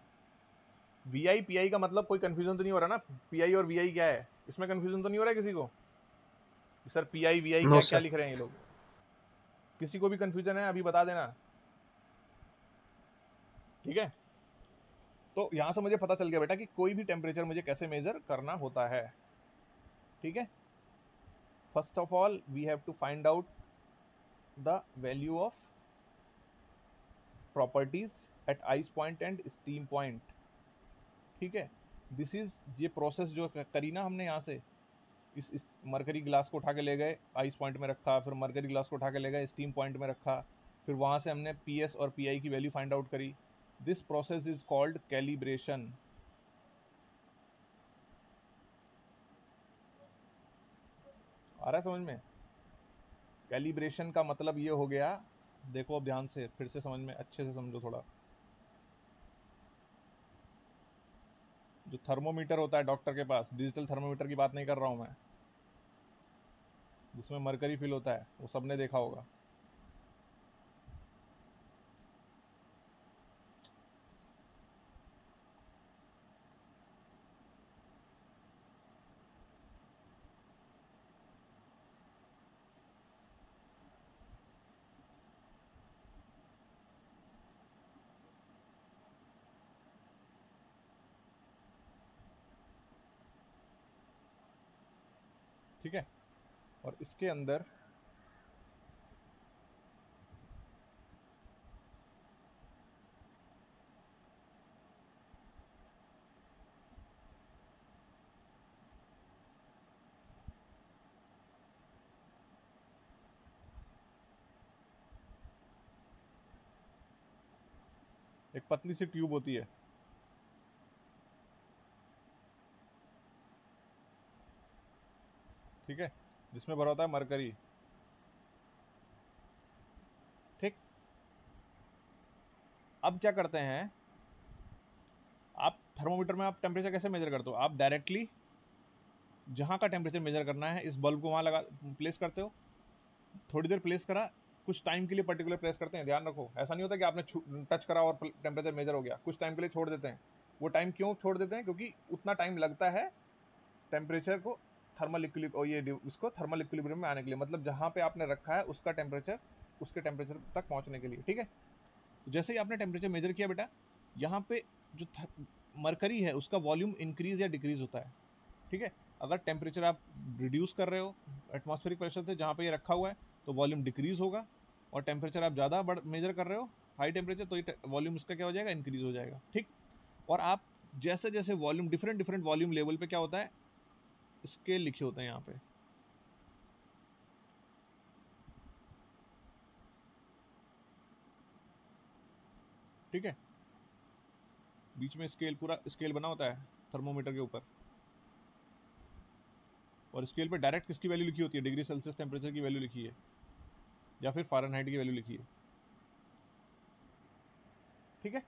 वी आई पी आई का मतलब कोई कंफ्यूजन तो नहीं हो रहा ना? पी आई और वी आई क्या है, इसमें कंफ्यूजन तो नहीं हो रहा है किसी को? Sir P I V I no क्या क्या सर। लिख रहे हैं ये लोग? किसी को भी कंफ्यूजन है अभी बता देना, ठीक है। तो यहां से मुझे पता चल गया बेटा कि कोई भी टेम्परेचर मुझे कैसे मेजर करना होता है, ठीक है। First of all we have to find out the value of properties at ice point and steam point, ठीक है। दिस इज ये प्रोसेस जो करी ना हमने यहाँ से, इस मरकरी ग्लास को उठा के ले गए, आइस पॉइंट में रखा, फिर मरकरी ग्लास को उठा के ले गए, स्टीम पॉइंट में रखा, फिर वहाँ से हमने पी एस और पी आई की वैल्यू फाइंड आउट करी। This process is called calibration. आ रहा है समझ में? कैलिब्रेशन का मतलब ये हो गया, देखो अब ध्यान से फिर से समझ में, अच्छे से समझो थोड़ा। जो थर्मोमीटर होता है डॉक्टर के पास, डिजिटल थर्मोमीटर की बात नहीं कर रहा हूँ मैं, जिसमें मरकरी फिल होता है, वो सबने देखा होगा। ठीक है। और इसके अंदर एक पतली सी ट्यूब होती है, ठीक है, जिसमें भरा होता है मरकरी। ठीक, अब क्या करते हैं, आप थर्मोमीटर में आप टेम्परेचर कैसे मेजर करते हो? आप डायरेक्टली जहां का टेम्परेचर मेजर करना है इस बल्ब को वहां लगा प्लेस करते हो, थोड़ी देर प्लेस करा, कुछ टाइम के लिए पर्टिकुलर प्लेस करते हैं। ध्यान रखो, ऐसा नहीं होता कि आपने टच करा और टेम्परेचर मेजर हो गया, कुछ टाइम के लिए छोड़ देते हैं। वो टाइम क्यों छोड़ देते हैं? क्योंकि उतना टाइम लगता है टेम्परेचर को थर्मल इसको थर्मल इक्विलिब्रियम में आने के लिए, मतलब जहां पे आपने रखा है उसका टेम्परेचर उसके टेम्परेचर तक पहुंचने के लिए। ठीक है, तो जैसे ही आपने टेम्परेचर मेजर किया बेटा, यहाँ पे जो मरकरी है उसका वॉल्यूम इंक्रीज या डिक्रीज होता है। ठीक है, अगर टेम्परेचर आप रिड्यूस कर रहे हो एटमॉस्फेरिक प्रेशर से जहाँ पे ये रखा हुआ है, तो वॉल्यूम डिक्रीज होगा, और टेम्परेचर आप ज़्यादा मेजर कर रहे हो हाई टेम्परेचर, तो ये वॉल्यूम इसका क्या हो जाएगा, इंक्रीज हो जाएगा। ठीक, और आप जैसे जैसे volume different different volume level पे क्या होता है, स्केल लिखे होते हैं यहाँ पे। ठीक है, बीच में स्केल, पूरा स्केल बना होता है थर्मोमीटर के ऊपर, और स्केल पे डायरेक्ट किसकी वैल्यू लिखी होती है, डिग्री सेल्सियस टेम्परेचर की वैल्यू लिखी है, या फिर फ़ारेनहाइट की वैल्यू लिखी है। ठीक है,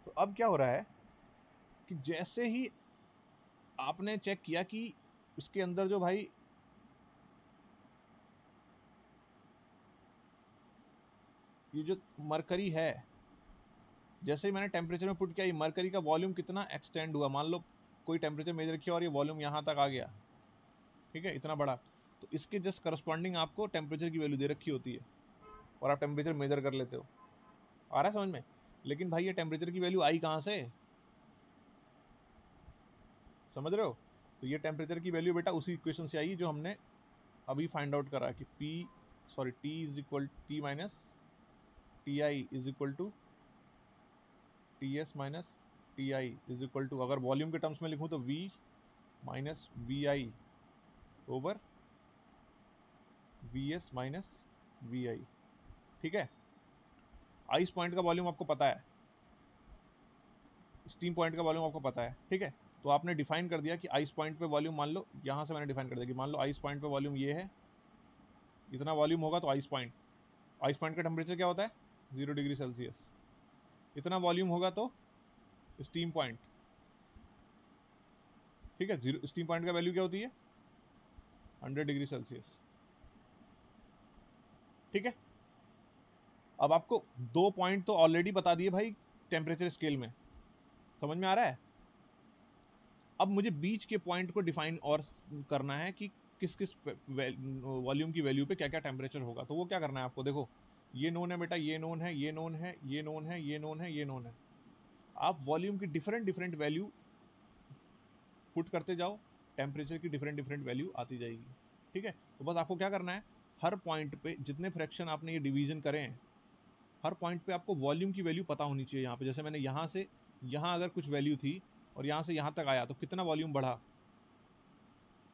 तो अब क्या हो रहा है कि जैसे ही आपने चेक किया कि इसके अंदर जो भाई ये जो मरकरी है, जैसे ही मैंने टेम्परेचर में पुट किया, ये मरकरी का वॉल्यूम कितना एक्सटेंड हुआ, मान लो कोई टेम्परेचर मेजर किया और ये वॉल्यूम यहाँ तक आ गया, ठीक है, इतना बड़ा, तो इसके जस्ट करस्पॉन्डिंग आपको टेम्परेचर की वैल्यू दे रखी होती है, और आप टेम्परेचर मेजर कर लेते हो। आ रहा है समझ में? लेकिन भाई ये टेम्परेचर की वैल्यू आई कहाँ से, समझ रहे हो? तो ये टेम्परेचर की वैल्यू बेटा उसी इक्वेशन से आई जो हमने अभी फाइंड आउट करा कि T is equal T minus T I is equal to T S minus T I is equal to, अगर वॉल्यूम के टर्म्स में लिखूं तो V minus V I over V S minus V I. ठीक है, ice point का volume आपको पता है, स्टीम पॉइंट का वॉल्यूम आपको पता है। ठीक है, तो आपने डिफाइन कर दिया कि आइस पॉइंट पे वॉल्यूम, मान लो यहाँ से मैंने डिफाइन कर दिया कि मान लो आइस पॉइंट पे वॉल्यूम ये है, इतना वॉल्यूम होगा तो आइस पॉइंट का टेम्परेचर क्या होता है, 0 डिग्री सेल्सियस। इतना वॉल्यूम होगा तो स्टीम पॉइंट, ठीक है, जीरो स्टीम पॉइंट का वैल्यू क्या होती है, 100 डिग्री सेल्सियस। ठीक है, अब आपको 2 पॉइंट तो ऑलरेडी बता दिए भाई टेम्परेचर स्केल में, समझ में आ रहा है? अब मुझे बीच के पॉइंट को डिफाइन और करना है कि किस किस वॉल्यूम की वैल्यू पे क्या क्या टेम्परेचर होगा। तो वो क्या करना है आपको, देखो ये नोन है बेटा, ये नोन है, ये नोन है, ये नोन है, ये नोन है, ये नोन है, आप वॉल्यूम की डिफरेंट डिफरेंट वैल्यू पुट करते जाओ, टेम्परेचर की डिफरेंट डिफरेंट वैल्यू आती जाएगी। ठीक है, तो बस आपको क्या करना है, हर पॉइंट पे जितने फ्रैक्शन आपने ये डिवीजन करें हैं, हर पॉइंट पे आपको वॉल्यूम की वैल्यू पता होनी चाहिए। यहाँ पे जैसे मैंने यहाँ से यहाँ अगर कुछ वैल्यू थी और यहाँ से यहाँ तक आया तो कितना वॉल्यूम बढ़ा,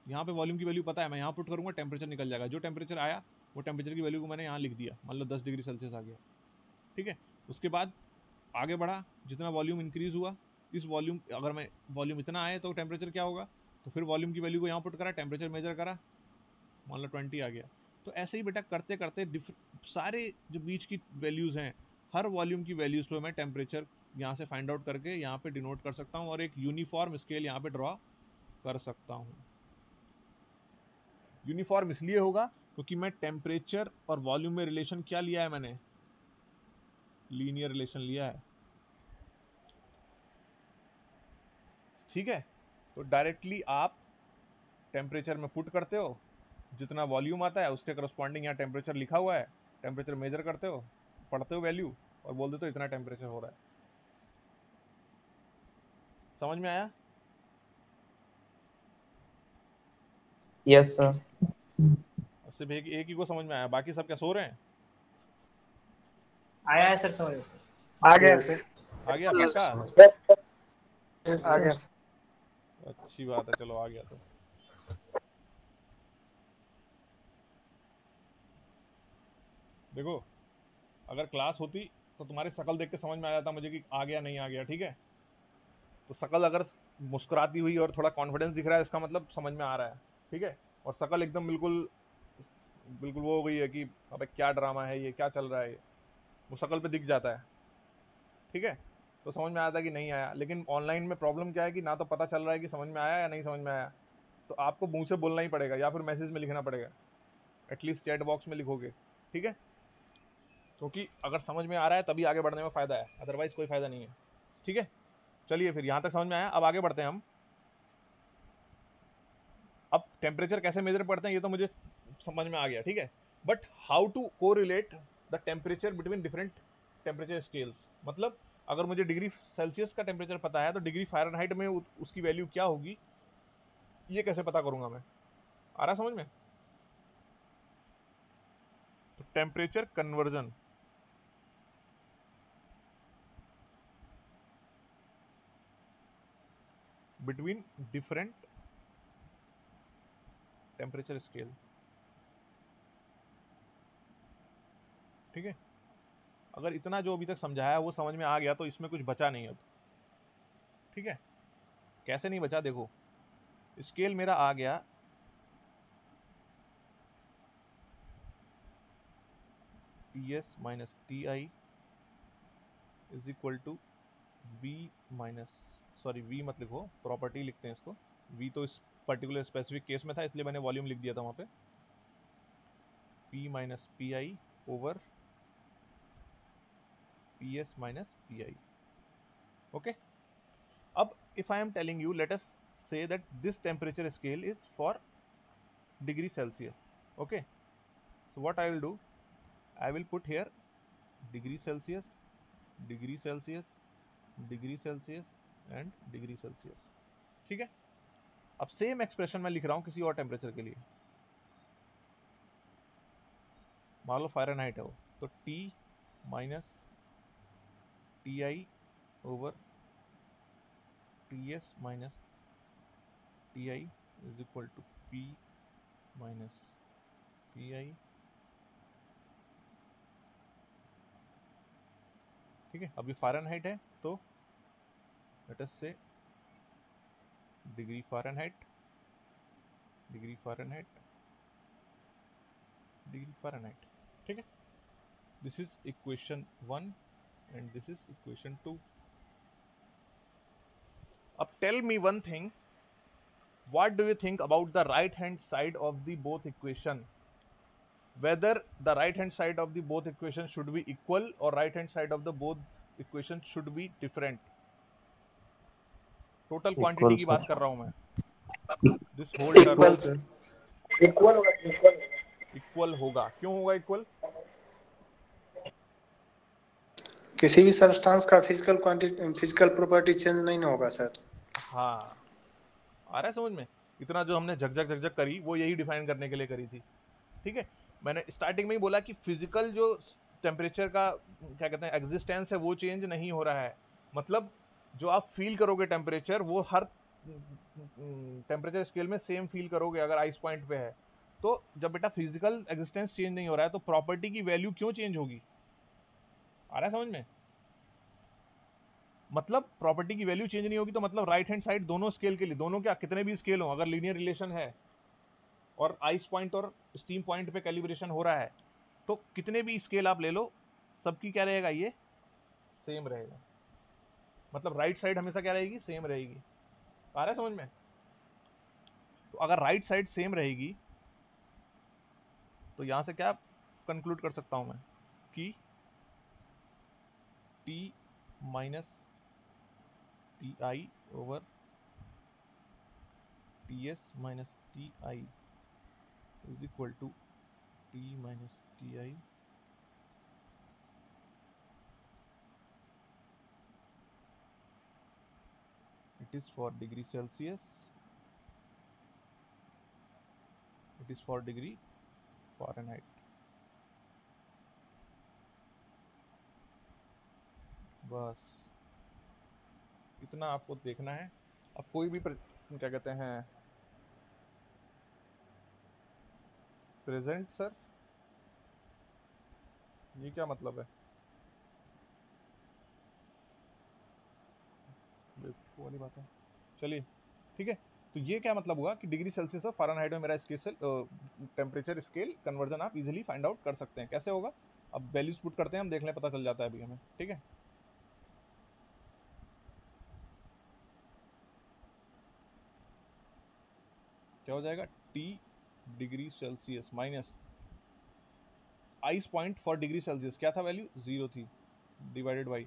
यहाँ पे वॉल्यूम की वैल्यू पता है, मैं यहाँ पुट करूँगा टेम्परेचर निकल जाएगा, जो टेम्परेचर आया वो टेम्परेचर की वैल्यू को मैंने यहाँ लिख दिया, मान लो 10 डिग्री सेल्सियस आ गया। ठीक है, उसके बाद आगे बढ़ा, जितना वॉल्यूम इंक्रीज हुआ, इस वॉल्यूम अगर मैं वॉल्यूम इतना आए तो टेम्परेचर क्या होगा, तो फिर वॉल्यूम की वैल्यू को यहाँ पुट करा, टेम्परेचर मेजर करा, मान लो 20 आ गया। तो ऐसे ही बेटा करते करते सारे जो बीच की वैल्यूज़ हैं, हर वॉल्यूम की वैल्यूज़ पे मैं टेम्परेचर यहाँ से फाइंड आउट करके यहाँ पे डिनोट कर सकता हूँ, और एक यूनिफॉर्म स्केल यहाँ पे ड्रॉ कर सकता हूँ। यूनिफॉर्म इसलिए होगा क्योंकि मैं टेम्परेचर और वॉल्यूम में रिलेशन क्या लिया है, मैंने लीनियर रिलेशन लिया है। ठीक है, तो डायरेक्टली आप टेम्परेचर में पुट करते हो, जितना वॉल्यूम आता है उसके करस्पॉन्डिंग यहाँ टेम्परेचर लिखा हुआ है, टेम्परेचर मेजर करते हो, पढ़ते हो वैल्यू और बोल देते हो इतना टेम्परेचर हो रहा है। समझ में आया? Yes sir. सिर्फ एक ही को समझ में आया, बाकी सब क्या सो रहे हैं? आया है सर समझ में। आ गया Yes. सर, आ गया पक्का? आ गया सर। अच्छी बात है, चलो आ गया तो। देखो, अगर क्लास होती तो तुम्हारी शक्ल देख के समझ में आ जाता मुझे कि आ गया नहीं आ गया, ठीक है? तो शक्ल अगर मुस्कुराती हुई और थोड़ा कॉन्फिडेंस दिख रहा है, इसका मतलब समझ में आ रहा है, ठीक है? और शक्ल एकदम बिल्कुल बिल्कुल वो हो गई है कि अबे क्या ड्रामा है ये, क्या चल रहा है ये, वो शक्ल पे दिख जाता है, ठीक है? तो समझ में आता है कि नहीं आया। लेकिन ऑनलाइन में प्रॉब्लम क्या है कि ना तो पता चल रहा है कि समझ में आया या नहीं समझ में आया, तो आपको मुंह से बोलना ही पड़ेगा या फिर मैसेज में लिखना पड़ेगा, एटलीस्ट चैट बॉक्स में लिखोगे, ठीक है? क्योंकि अगर समझ में आ रहा है तभी आगे बढ़ने में फ़ायदा है, अदरवाइज कोई फ़ायदा नहीं है, ठीक है? चलिए फिर यहाँ तक समझ में आया, अब आगे बढ़ते हैं हम। अब टेम्परेचर कैसे मेजर पड़ते हैं ये तो मुझे समझ में आ गया, ठीक है? But how to correlate the temperature between different temperature scales, मतलब अगर मुझे डिग्री सेल्सियस का टेम्परेचर पता है तो डिग्री फ़ारेनहाइट में उसकी वैल्यू क्या होगी, ये कैसे पता करूंगा मैं? आ रहा समझ में? तो temperature conversion between different temperature scale, ठीक है? अगर इतना जो अभी तक समझाया वो समझ में आ गया तो इसमें कुछ बचा नहीं अब, ठीक है? कैसे नहीं बचा, देखो स्केल मेरा आ गया Ts minus T I is equal to V minus, sorry V मत लिखो, प्रॉपर्टी लिखते हैं इसको। वी तो इस पर्टिकुलर स्पेसिफिक केस में था इसलिए मैंने वॉल्यूम लिख दिया था वहाँ पे, P minus P I over Ps minus P I, okay? अब if I am telling you, let us say that this temperature scale is for degree Celsius, okay? So what I will do, I will put here degree Celsius, degree Celsius, degree Celsius and degree Celsius, ठीक है? अब same expression मैं लिख रहा हूँ किसी और temperature के लिए, मान लो फ़ारेनहाइट है वो, तो T minus T I over Ts minus T I is equal to P minus P I, ठीक है? अभी फ़ारेनहाइट है तो let us say degree Fahrenheit, degree Fahrenheit, degree Fahrenheit, ठीक है? This is equation 1 and this is equation 2। अब tell me one thing, what do you think about the right hand side of the both equation, whether the right hand side of the both equation should be equal or right hand side of the both equation should be different? Total quantity की बात कर रहा हूं मैं, this whole term equal sir, Equal होगा, equal होगा। Equal होगा। क्यों होगा इक्वल? किसी भी सब्सटेंस का physical quantity, physical property change नहीं ना होगा सर। हाँ, आ रहा है समझ में? इतना जो हमने झकझक झकझक करी वो यही डिफाइन करने के लिए करी थी, ठीक है? मैंने स्टार्टिंग में ही बोला कि फिजिकल जो टेम्परेचर का क्या कहते हैं एग्जिस्टेंस है वो चेंज नहीं हो रहा है, मतलब जो आप फील करोगे टेम्परेचर वो हर टेम्परेचर स्केल में सेम फील करोगे अगर आइस पॉइंट पे है। तो जब बेटा फिजिकल एग्जिस्टेंस चेंज नहीं हो रहा है तो प्रॉपर्टी की वैल्यू क्यों चेंज होगी? आ रहा है समझ में? मतलब प्रॉपर्टी की वैल्यू चेंज नहीं होगी तो मतलब राइट हैंड साइड दोनों स्केल के लिए, दोनों क्या कितने भी स्केल हो, अगर लीनियर रिलेशन है और आइस पॉइंट और स्टीम पॉइंट पे कैलिब्रेशन हो रहा है तो कितने भी स्केल आप ले लो सबकी क्या रहेगा, ये सेम रहेगा। मतलब राइट साइड हमेशा क्या रहेगी, सेम रहेगी। आ रहा है समझ में? तो अगर राइट साइड सेम रहेगी तो यहां से क्या कंक्लूड कर सकता हूं मैं कि T minus T I over Ts minus T I is equal to T minus T I it is for degree Celsius it is for degree Fahrenheit. बस इतना आपको देखना है। अब कोई भी क्या कहते हैं प्रेजेंट सर, ये क्या मतलब है? वो वाली बात है। चलिए ठीक है, तो ये क्या मतलब हुआ कि डिग्री सेल्सियस और फ़ारेनहाइट में मेरा स्केल टेम्परेचर स्केल कन्वर्जन आप इजीली फाइंड आउट कर सकते हैं। कैसे होगा? अब वैल्यूज पुट करते हैं, हम देख लें, पता चल जाता है अभी हमें। ठीक है, क्या हो जाएगा? T degree Celsius minus ice point for degree Celsius क्या था वैल्यू? 0 थी, divided by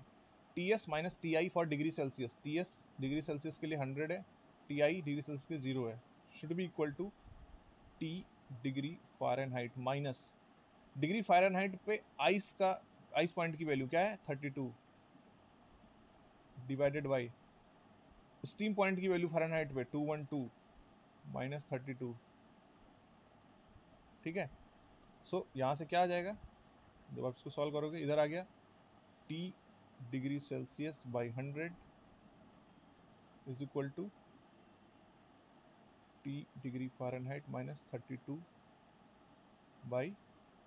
TS minus TI for degree Celsius. TS degree Celsius के लिए 100 है, TI डिग्री सेल्सियस के 0 है, should be equal to T degree Fahrenheit minus degree Fahrenheit पे ice point की वैल्यू क्या है? 32, डिवाइडेड बाई स्टीम पॉइंट की वैल्यू फ़ारेनहाइट पे 212 माइनस 32। ठीक है, सो यहाँ से क्या आ जाएगा जब आप इसको सॉल्व करोगे? इधर आ गया T degree Celsius by 100 is equal to T degree Fahrenheit minus 32 by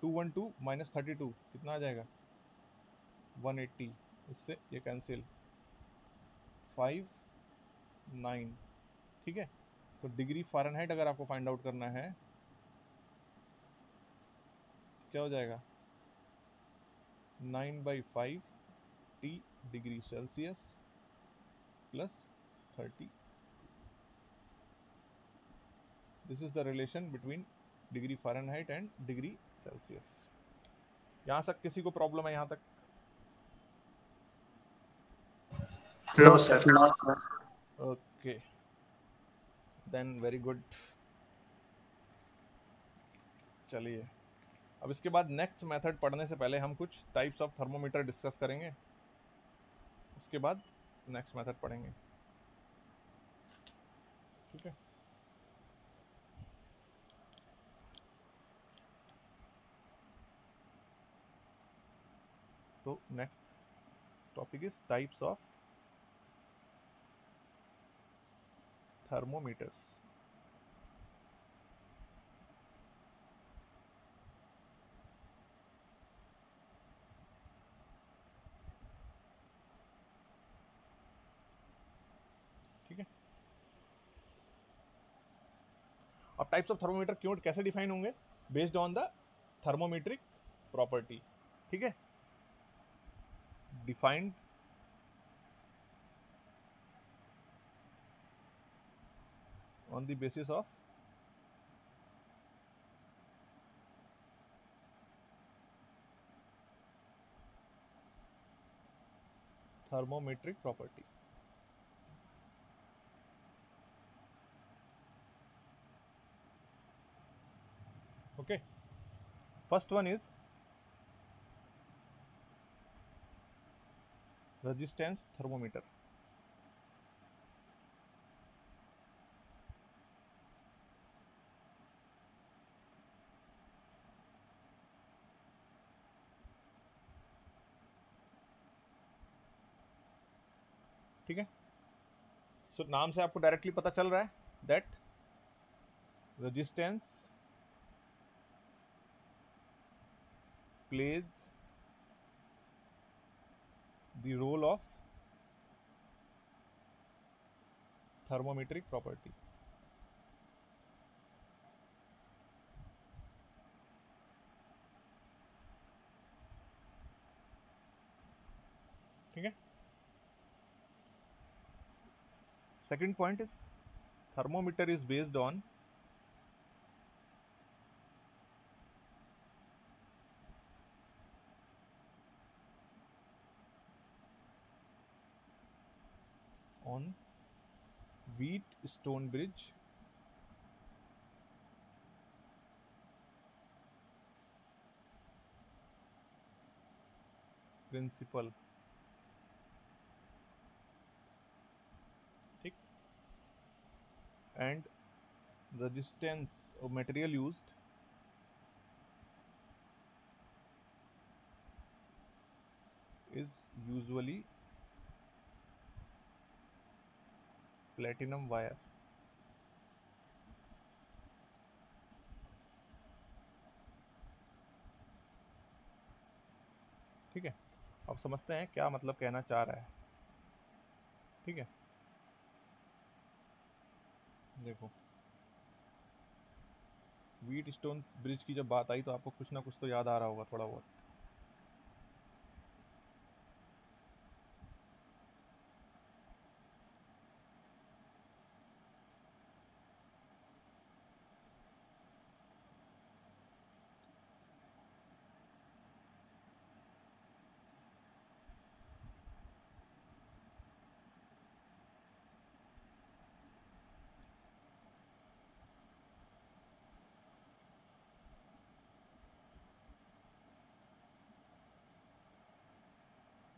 212 minus 32 कितना आ जाएगा? 180। इससे ये कैंसिल 5 9। ठीक है, तो डिग्री फ़ारेनहाइट अगर आपको फाइंड आउट करना है क्या हो जाएगा? 9/5 T degree Celsius plus 30। This is the relation between degree Fahrenheit and degree Celsius. यहाँ तक किसी को प्रॉब्लम है? यहाँ तक? No sir. Okay, then very good. चलिए, अब इसके बाद नेक्स्ट मेथड पढ़ने से पहले हम कुछ टाइप्स ऑफ थर्मोमीटर डिस्कस करेंगे, उसके बाद नेक्स्ट मेथड पढ़ेंगे। ठीक है, तो next topic is types of thermometers. ठीक है, अब टाइप्स ऑफ थर्मोमीटर क्यों कैसे डिफाइन होंगे? Based on the thermometric property. ठीक है, defined on the basis of thermometric property. Okay, first one is resistance thermometer. ठीक है, सो नाम से आपको डायरेक्टली पता चल रहा है that resistance plays the role of thermometric property. ठीक है, second point is thermometer is based on Wheat-Stone-Bridge principle। ठीक, and resistance or material used is usually platinum wire. ठीक है, अब समझते हैं क्या मतलब कहना चाह रहा है। ठीक है, देखो व्हीट स्टोन ब्रिज की जब बात आई तो आपको कुछ ना कुछ तो याद आ रहा होगा थोड़ा बहुत।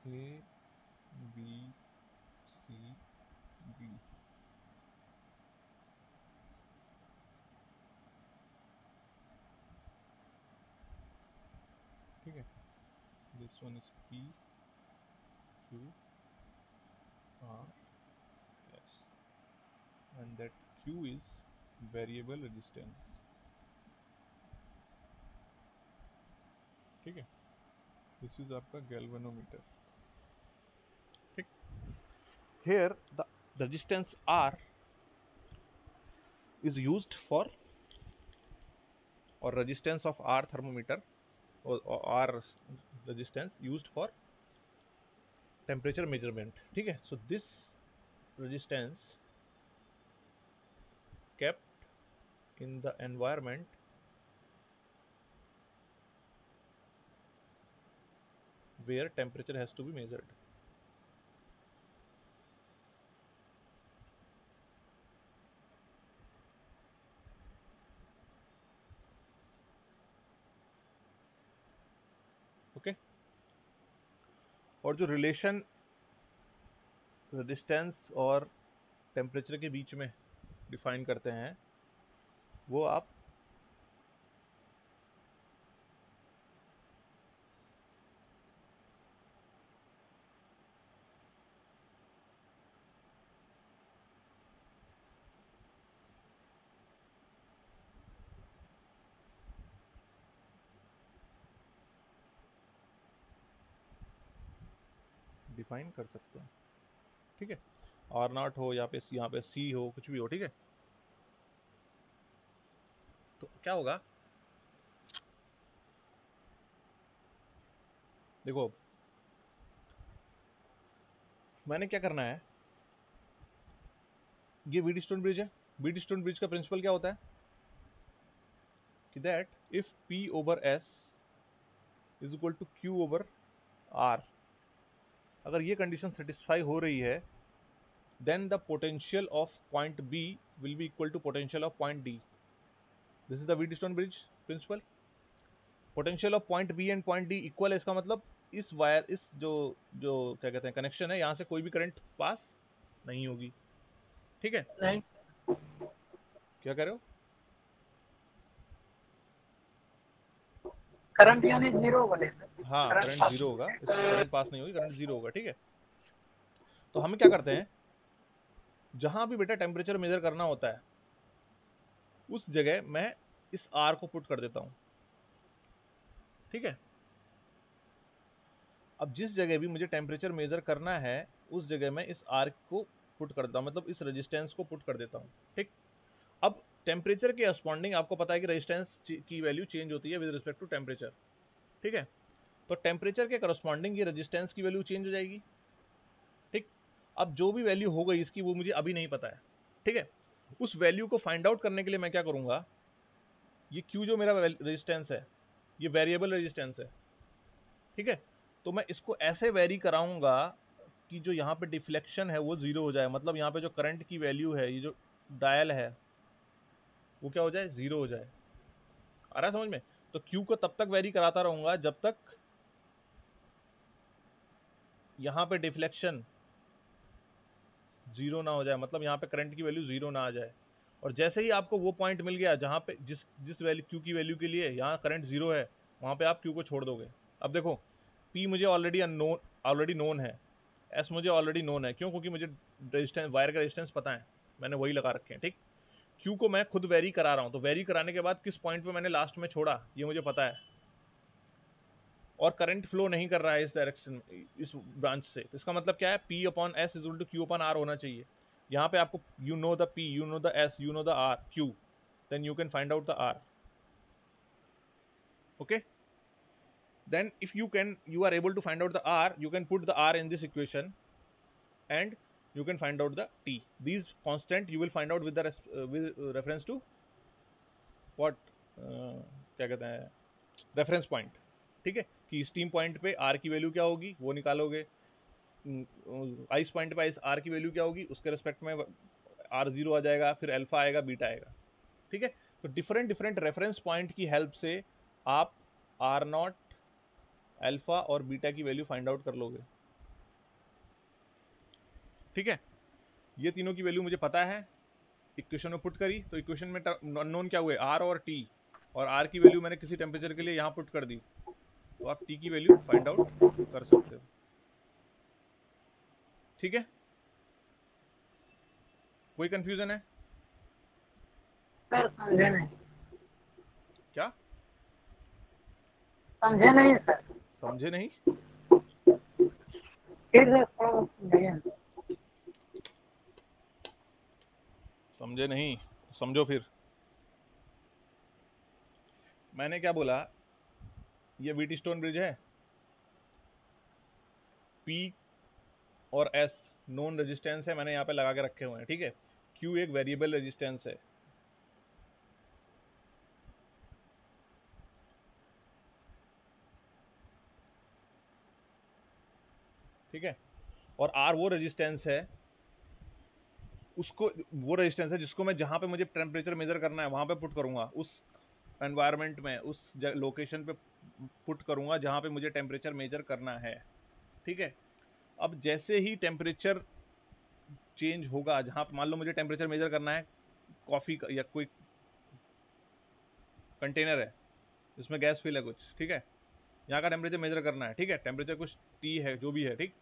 A B C D, ठीक है, this one is P Q R S and that Q is variable resistance। ठीक है, दिस इज आपका गैल्वेनोमीटर। ठीक, here the resistance R is used for, or resistance of R thermometer or R resistance used for temperature measurement। ठीक है, so this resistance kept in the environment where temperature has to be measured। Okay, और जो relation resistance और temperature के बीच में define करते हैं वो आप डिफाइन कर सकते हैं। ठीक है, आर नॉट हो, यहाँ पे सी हो, कुछ भी हो। ठीक है, तो क्या होगा, देखो मैंने क्या करना है, ये व्हीटस्टोन ब्रिज है। व्हीटस्टोन ब्रिज का प्रिंसिपल क्या होता है कि that if P over S is equal to Q over R, अगर ये कंडीशन सेटिस्फाई हो रही है then the potential of point B will be equal to potential of point D। This is the Wheatstone bridge principle। Potential of point B and point D equal है, इसका मतलब इस wire, इस जो जो क्या कहते हैं कनेक्शन है, यहाँ से कोई भी करंट पास नहीं होगी। ठीक है, नहीं, क्या कह रहे हो? करंट यानी जीरो बोले सर। हाँ, करंट करंट जीरो होगा, इसमें करंट पास नहीं होगी, करंट जीरो होगा। ठीक है, तो हम क्या करते हैं, जहां भी बेटा टेम्परेचर मेजर करना होता है उस जगह मैं इस आर को पुट कर देता हूं। ठीक है, अब जिस जगह भी मुझे टेम्परेचर मेजर करना है उस जगह मैं इस आर को पुट कर देता हूं, मतलब इस रेजिस्टेंस को पुट कर देता हूं। ठीक, अब टेम्परेचर के करस्पॉन्डिंग आपको पता है कि रेजिस्टेंस की वैल्यू चेंज होती है विद रिस्पेक्ट टू टेम्परेचर। ठीक है, तो टेम्परेचर के करस्पॉन्डिंग ये रेजिस्टेंस की वैल्यू चेंज हो जाएगी। ठीक, अब जो भी वैल्यू हो गई इसकी वो मुझे अभी नहीं पता है। ठीक है, उस वैल्यू को फाइंड आउट करने के लिए मैं क्या करूंगा, ये क्यू जो मेरा रेजिस्टेंस है ये वेरिएबल रेजिस्टेंस है। ठीक है, तो मैं इसको ऐसे वेरी कराऊंगा कि जो यहाँ पे डिफ्लेक्शन है वो जीरो हो जाए, मतलब यहाँ पे जो करंट की वैल्यू है, ये जो डायल है वो क्या हो जाए, जीरो हो जाए। आ रहा है समझ में? तो क्यू को तब तक वेरी कराता रहूंगा जब तक यहाँ पे डिफ्लेक्शन जीरो ना हो जाए, मतलब यहाँ पे करंट की वैल्यू जीरो ना आ जाए। और जैसे ही आपको वो पॉइंट मिल गया जहाँ पे जिस जिस वैल्यू क्यू की वैल्यू के लिए यहाँ करंट 0 है, वहाँ पे आप क्यू को छोड़ दोगे। अब देखो पी मुझे ऑलरेडी नोन है, एस मुझे ऑलरेडी नोन है, क्यों? क्योंकि मुझे रेजिस्टेंस वायर का रेजिस्टेंस पता है, मैंने वही लगा रखे हैं, ठीक। क्यू को मैं खुद वेरी करा रहा हूँ, तो वेरी कराने के बाद किस पॉइंट पे मैंने लास्ट में छोड़ा ये मुझे पता है, और करंट फ्लो नहीं कर रहा है इस डायरेक्शन, इस ब्रांच से। तो इसका मतलब क्या है? P upon S is equal to Q upon R होना चाहिए। यहाँ पे आपको you know the P, you know the S, you know the R, Q, then you can find out the R. Okay, then if you are able to find out the R, you can put the R in this equation and you can find out the T. These constant you will find out with the reference to what क्या कहते हैं, reference point, ठीक है, कि steam point पे are की value क्या होगी वो निकालोगे, आइस पॉइंट पे आर की वैल्यू क्या होगी उसके रिस्पेक्ट में आर 0 आ जाएगा, फिर अल्फा आएगा, बीटा आएगा, ठीक है। तो डिफरेंट रेफरेंस पॉइंट की हेल्प से आप आर नॉट, अल्फा और बीटा की वैल्यू फाइंड आउट कर लोगे, ठीक है। ये तीनों की वैल्यू मुझे पता है, इक्वेशन में पुट करी, तो इक्वेशन में अननोन क्या हुए? आर और टी, और आर की वैल्यू मैंने किसी टेम्परेचर के लिए यहाँ पुट कर दी, तो आप टी की वैल्यू फाइंड आउट कर सकते हो, ठीक है। कोई कंफ्यूजन है? सर समझे नहीं। क्या समझे नहीं सर, समझे नहीं? फिर से थोड़ा समझाइए। समझे नहीं? समझो फिर। मैंने क्या बोला, ये व्हीटस्टोन ब्रिज है, P और S नोन रेजिस्टेंस है, मैंने यहाँ पे लगा के रखे हुए हैं, ठीक है। Q एक वेरिएबल रेजिस्टेंस है, ठीक है, और R वो रेजिस्टेंस है, उसको वो रेजिस्टेंस है जिसको मैं जहाँ पे मुझे टेम्परेचर मेजर करना है वहाँ पे पुट करूँगा, उस एनवायरनमेंट में, उस लोकेशन पे पुट करूँगा जहाँ पे मुझे टेम्परेचर मेजर करना है, ठीक है। अब जैसे ही टेम्परेचर चेंज होगा, जहाँ मान लो मुझे टेम्परेचर मेजर करना है कॉफ़ी का, या कोई कंटेनर है जिसमें गैस फिल है कुछ, ठीक है, यहाँ का टेम्परेचर मेजर करना है, ठीक है, टेम्परेचर कुछ T है जो भी है, ठीक।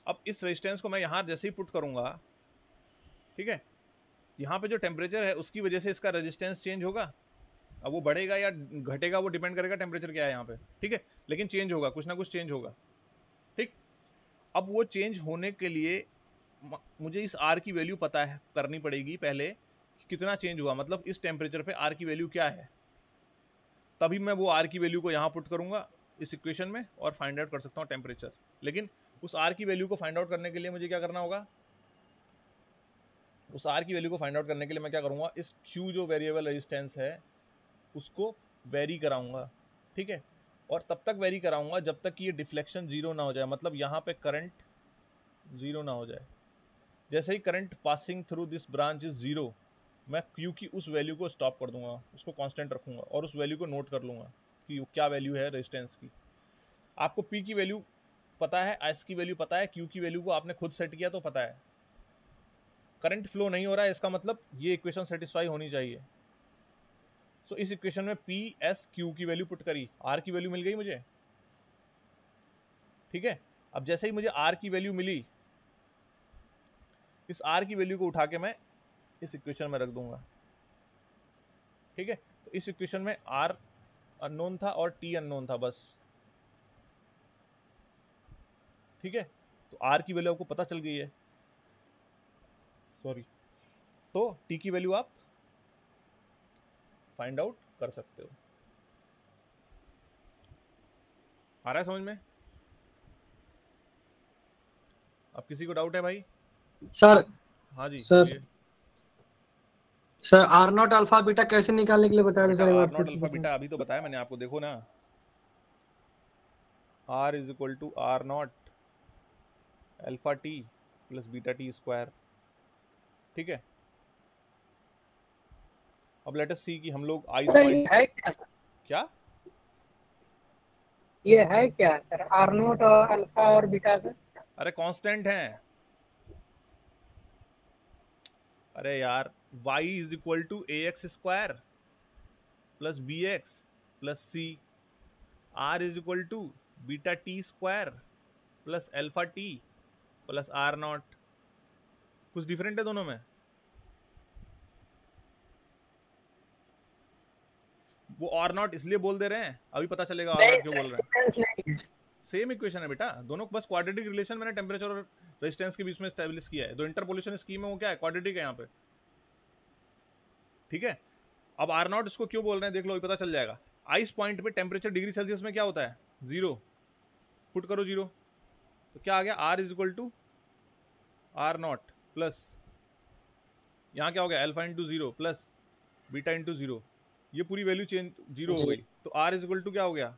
अब इस रेजिस्टेंस को मैं यहाँ जैसे ही पुट करूँगा, ठीक है, यहाँ पे जो टेम्परेचर है उसकी वजह से इसका रेजिस्टेंस चेंज होगा। अब वो बढ़ेगा या घटेगा वो डिपेंड करेगा टेम्परेचर क्या है यहाँ पे, ठीक है, लेकिन चेंज होगा, कुछ ना कुछ चेंज होगा, ठीक। अब वो चेंज होने के लिए मुझे इस आर की वैल्यू पता है करनी पड़ेगी पहले, कितना चेंज हुआ, मतलब इस टेम्परेचर पे आर की वैल्यू क्या है, तभी मैं वो आर की वैल्यू को यहाँ पुट करूँगा इस इक्वेशन में और फाइंड आउट कर सकता हूँ टेम्परेचर। लेकिन उस आर की वैल्यू को फाइंड आउट करने के लिए मुझे क्या करना होगा? उस आर की वैल्यू को फाइंड आउट करने के लिए मैं क्या करूँगा, इस Q जो वेरिएबल रेजिस्टेंस है उसको वेरी कराऊंगा, ठीक है, और तब तक वेरी कराऊंगा जब तक कि ये डिफ्लेक्शन 0 ना हो जाए, मतलब यहाँ पे करंट 0 ना हो जाए। जैसे ही current passing through this branch is 0, मैं Q की उस वैल्यू को स्टॉप कर दूंगा, उसको कांस्टेंट रखूंगा और उस वैल्यू को नोट कर लूँगा कि क्या वैल्यू है रेजिस्टेंस की। आपको P की वैल्यू पता है, S की वैल्यू पता है, Q की वैल्यू को आपने खुद सेट किया तो पता है। करंट फ्लो नहीं हो रहा है, इसका मतलब ये इक्वेशन सेटिस्फाई होनी चाहिए। तो इस इक्वेशन में P, S, Q की वैल्यू पुट करी, R की वैल्यू मिल गई मुझे, ठीक है। अब जैसे ही मुझे R की वैल्यू मिली, इस R की वैल्यू को उठा के मैं इस इक्वेशन में रख दूंगा, ठीक है। तो इस इक्वेशन में R अननोन था और T अननोन था बस, ठीक है। तो R की वैल्यू आपको पता चल गई है, सॉरी, तो T की वैल्यू आप फाइंड आउट कर सकते हो। आ रहा है समझ में? अब किसी को डाउट है भाई? सर हाँ जी sir sir R not alpha beta कैसे निकालने के लिए बता दें सर, एक बार आर नॉट अल्फा बीटा अभी तो बताया मैंने आपको, देखो ना, R is equal to R not alpha T plus beta T square, ठीक है। अब लेट अस सी कि हम लोग आइस सर ये पॉइंट, है क्या सर? क्या ये है क्या सर, आर नोट और अल्फा और बीटा सर? अरे कांस्टेंट हैं, अरे यार, y is equal to A X square plus B X plus C, r is equal to beta T square plus alpha T plus R naught. कुछ different है दोनों में? वो आर नॉट इसलिए बोल दे रहे हैं, अभी पता चलेगा आर नहीं नॉट क्यों बोल रहे हैं। डिफरेंस नहीं है। सेम इक्वेशन है बेटा दोनों, बस क्वाड्रेटिक रिलेशन मैंने टेम्परेचर और रेजिस्टेंस के बीच में एस्टेब्लिश किया है। तो इंटरपोलेशन स्कीम है वो क्या है, क्वाड्रेटिक है यहाँ पे, ठीक है। अब आर नॉट इसको क्यों बोल रहे हैं देख लो, अभी पता चल जाएगा। आइस पॉइंट पे टेम्परेचर डिग्री सेल्सियस में क्या होता है, 0। पुट करो 0, तो क्या आ गया, R is equal to R naught plus यहाँ क्या हो गया, alpha into 0 plus beta into 0। ये पूरी वैल्यू चेंज 0 हो गई, तो आर इज इक्वल टू क्या हो गया,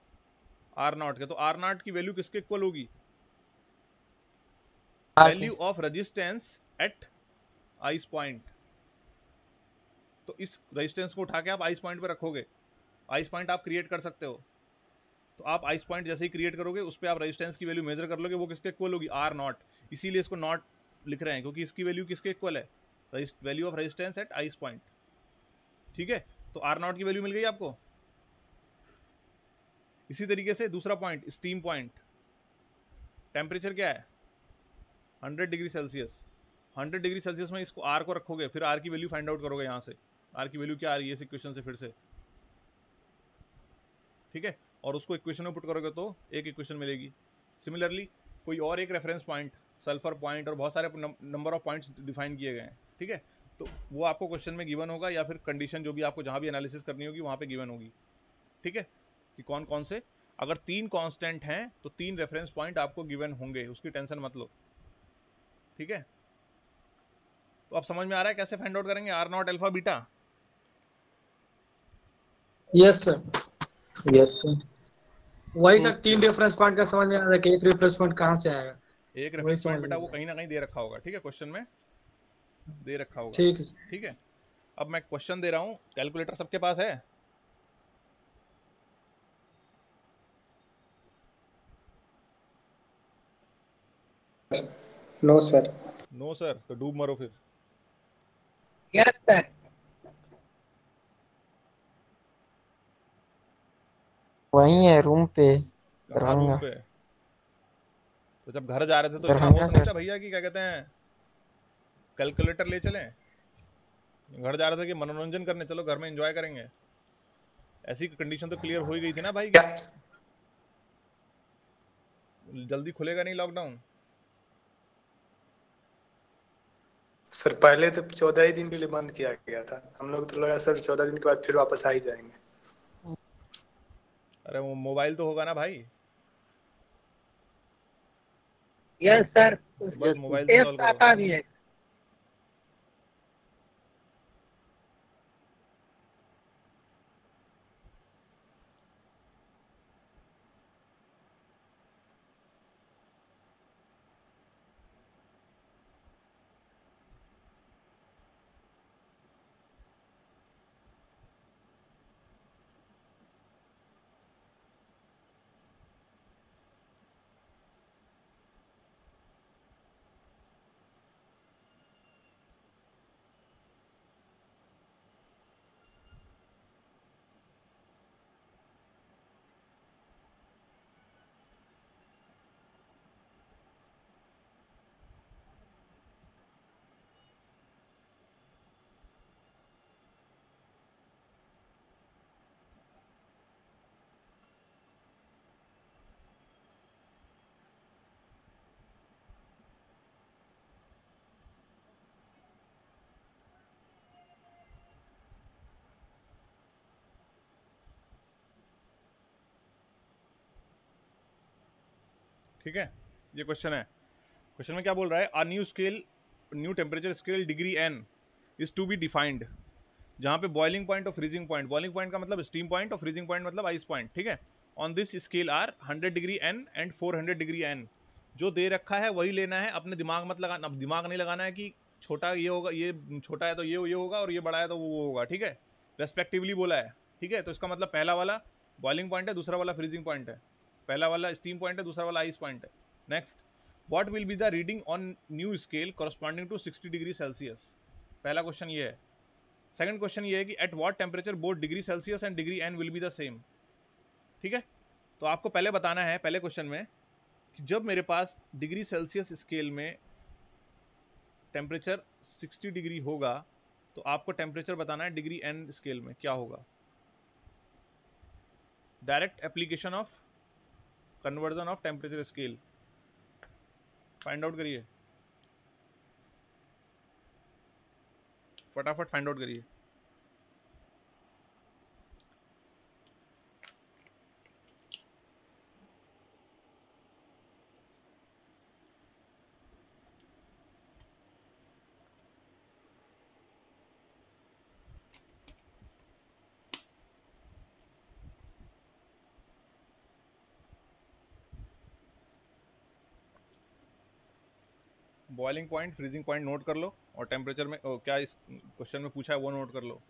आर नॉट के। तो आर नॉट की वैल्यू किसके इक्वल होगी, value of resistance at ice point. तो इस रेजिस्टेंस को उठा के आप आइस पॉइंट पे रखोगे, आइस पॉइंट आप क्रिएट कर सकते हो। तो आप आइस पॉइंट जैसे ही क्रिएट करोगे उस पर आप रेजिस्टेंस की वैल्यू मेजर कर लोगे, वो किसके इक्वल होगी, आर नॉट। इसीलिए इसको नॉट लिख रहे हैं क्योंकि इसकी वैल्यू किसके इक्वल है, value of resistance at ice point, ठीक है। तो आर नॉट की वैल्यू मिल गई आपको। इसी तरीके से दूसरा पॉइंट, स्टीम पॉइंट, टेम्परेचर क्या है 100 डिग्री सेल्सियस। 100 डिग्री सेल्सियस में इसको आर को रखोगे, फिर आर की वैल्यू फाइंड आउट करोगे यहाँ से, आर की वैल्यू क्या आ रही है इस इक्वेशन से फिर से, ठीक है। और उसको इक्वेशन में पुट करोगे तो एक इक्वेशन मिलेगी। सिमिलरली कोई और एक रेफरेंस पॉइंट, सल्फर पॉइंट, और बहुत सारे नंबर ऑफ पॉइंट्स डिफाइन किए गए हैं, ठीक है। तो वो आपको क्वेश्चन में गिवन होगा या फिर कंडीशन जो भी आपको जहाँ भी एनालिसिस करनी होगी वहाँ पे गिवन होगी, ठीक है, कि कौन कौन से। अगर 3 कांस्टेंट हैं तो 3 रेफरेंस पॉइंट आपको गिवन होंगे, उसकी टेंशन मत लो, ठीक है। तो अब समझ में आ रहा है कैसे फाइंड आउट करेंगे R not alpha beta. Yes sir, yes sir. वही सर 3 रेफरेंस पॉइंट का समझ में आ रहा है कि एक रेफरेंस पॉइंट कहाँ से आएगा। एक वही रेफरेंस समझ पॉइंट बेटा में वो आया। कहीं ना कहीं दे रखा होगा, ठीक है, क्वेश्चन में दे रखा होगा, ठीक है सर। ठीक है। अब मैं क्वेश्चन दे रहा हूँ, कैलकुलेटर सबके पास है? No sir. नो सर, तो डूब मरो फिर। Yes sir. वही है रूम पे, कहाँ रूम दरभंगा। पे? तो जब घर जा रहे थे तो इतना दरभंगा होश नहीं सर। था भैया कि क्या कहते हैं कैलकुलेटर ले चलें? घर जा रहे थे कि मनोरंजन करने, चलो घर में एंजॉय करेंगे। ऐसी कंडीशन तो क्लियर हो ही गई थी ना भाई कि जल्दी खुलेगा नहीं लॉकडाउन। सर पहले तो 14 ही दिन के लिए बंद किया गया था, हम लोग तो लगा सर 14 दिन के बाद फिर वापस आ ही जाएंगे। अरे वो मोबाइल तो होगा ना भाई, यस सर। बस मोबाइल से सॉल्व करो। आता भी है। ठीक है, ये क्वेश्चन है। क्वेश्चन में क्या बोल रहा है, a new scale, new temperature scale degree N is to be defined, जहाँ पे बॉइलिंग पॉइंट और फ्रीजिंग पॉइंट, बॉइलिंग पॉइंट का मतलब स्टीम पॉइंट और फ्रीजिंग पॉइंट मतलब आइस पॉइंट, ठीक है। On this scale are 100 degree N and 400 degree N. जो दे रखा है वही लेना है, अपने दिमाग मत लगाना, अब दिमाग नहीं लगाना है कि छोटा ये होगा, ये छोटा है तो ये होगा, और ये बड़ा है तो वो होगा, ठीक है। रेस्पेक्टिवली बोला है, ठीक है। तो इसका मतलब पहला वाला बॉइलिंग पॉइंट है, दूसरा वाला फ्रीजिंग पॉइंट है, पहला वाला स्टीम पॉइंट है, दूसरा वाला आइस पॉइंट है। Next, what will be the reading on new scale corresponding to 60 degree Celsius. पहला क्वेश्चन ये है। सेकंड क्वेश्चन ये है कि at what temperature both degree Celsius and degree N will be the same. ठीक है, तो आपको पहले बताना है पहले क्वेश्चन में कि जब मेरे पास डिग्री सेल्सियस स्केल में टेम्परेचर 60 डिग्री होगा तो आपको टेम्परेचर बताना है डिग्री एन स्केल में क्या होगा। Direct application of conversion of temperature scale find out करिए, फटाफट फाइंड आउट करिए। Boiling point, freezing point note कर लो और टेम्परेचर में क्या इस क्वेश्चन में पूछा है वो नोट कर लो।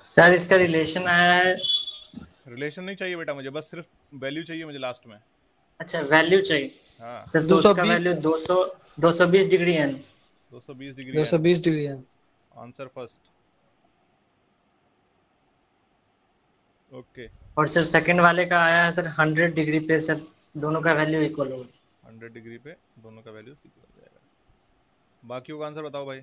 सर इसका रिलेशन है। रिलेशन नहीं चाहिए बेटा मुझे, बस सिर्फ वैल्यू चाहिए मुझे लास्ट में। अच्छा वैल्यू चाहिए। हाँ सर तो उसका 220 वैल्यू सर। 220 डिग्री है। 220 डिग्री एन। 220 डिग्री है। Answer first. ओके, और सर सेकंड वाले का आया है सर 100 डिग्री पे सर दोनों का वैल्यू इक्वल होगा। 100 डिग्री पे दोनों का वैल्यू इक्वल हो जाएगा। बाकियों का आंसर बताओ भाई,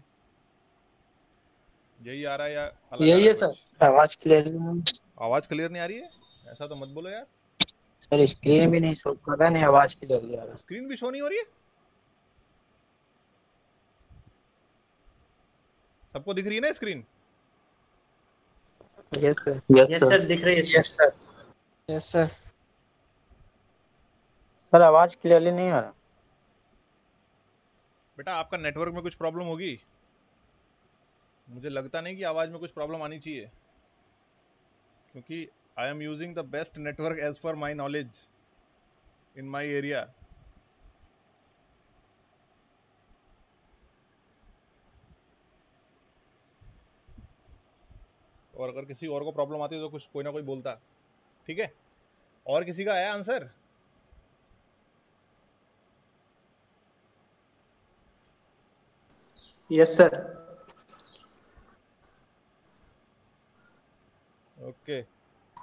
यही आ रहा है या अलग आ यही रहा है है सर। कुछ? आवाज क्लियर आवाज क्लियर नहीं आ रही है, ऐसा तो मत बोलो यार। सर, स्क्रीन भी नहीं शो कर रहा, नहीं आवाज क्लियर आ रहा। स्क्रीन भी शो नहीं हो रही है, सबको दिख रही है ना screen? Yes sir. Yes sir दिख रही है sir. Yes sir. Yes sir. Sir आवाज क्लियरली नहीं आ रहा। बेटा आपका नेटवर्क में कुछ प्रॉब्लम होगी, मुझे लगता नहीं कि आवाज में कुछ प्रॉब्लम आनी चाहिए, क्योंकि I am using the best network as per my knowledge in my area. और अगर किसी और को प्रॉब्लम आती है तो कुछ कोई ना कोई बोलता। ठीक है, और किसी का आया आंसर? Yes sir. ओके,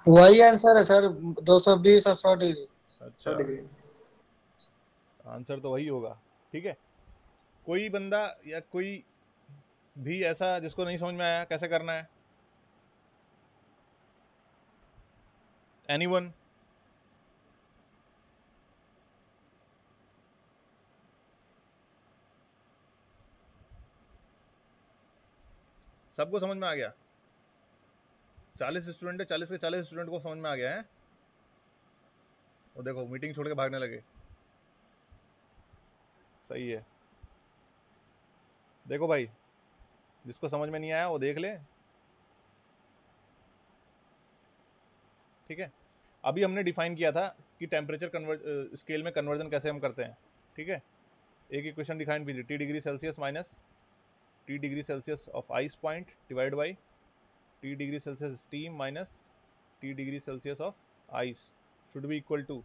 वही आंसर है सर, 220 और 100 डिग्री। 100 अच्छा डिग्री। आंसर तो वही होगा। ठीक है, कोई बंदा या कोई भी ऐसा जिसको नहीं समझ में आया कैसे करना है? एनीवन? सबको समझ में आ गया? 40 स्टूडेंट है, 40 के 40 स्टूडेंट को समझ में आ गया है? वो देखो मीटिंग छोड़ के भागने लगे। सही है, देखो भाई जिसको समझ में नहीं आया वो देख ले। ठीक है, अभी हमने डिफाइन किया था कि टेम्परेचर स्केल में कन्वर्जन कैसे हम करते हैं। ठीक है, एक इक्वेशन डिफाइन कीजिए, T degree Celsius minus T degree Celsius of ice point divide by T degree Celsius steam minus T degree Celsius of ice should be equal to,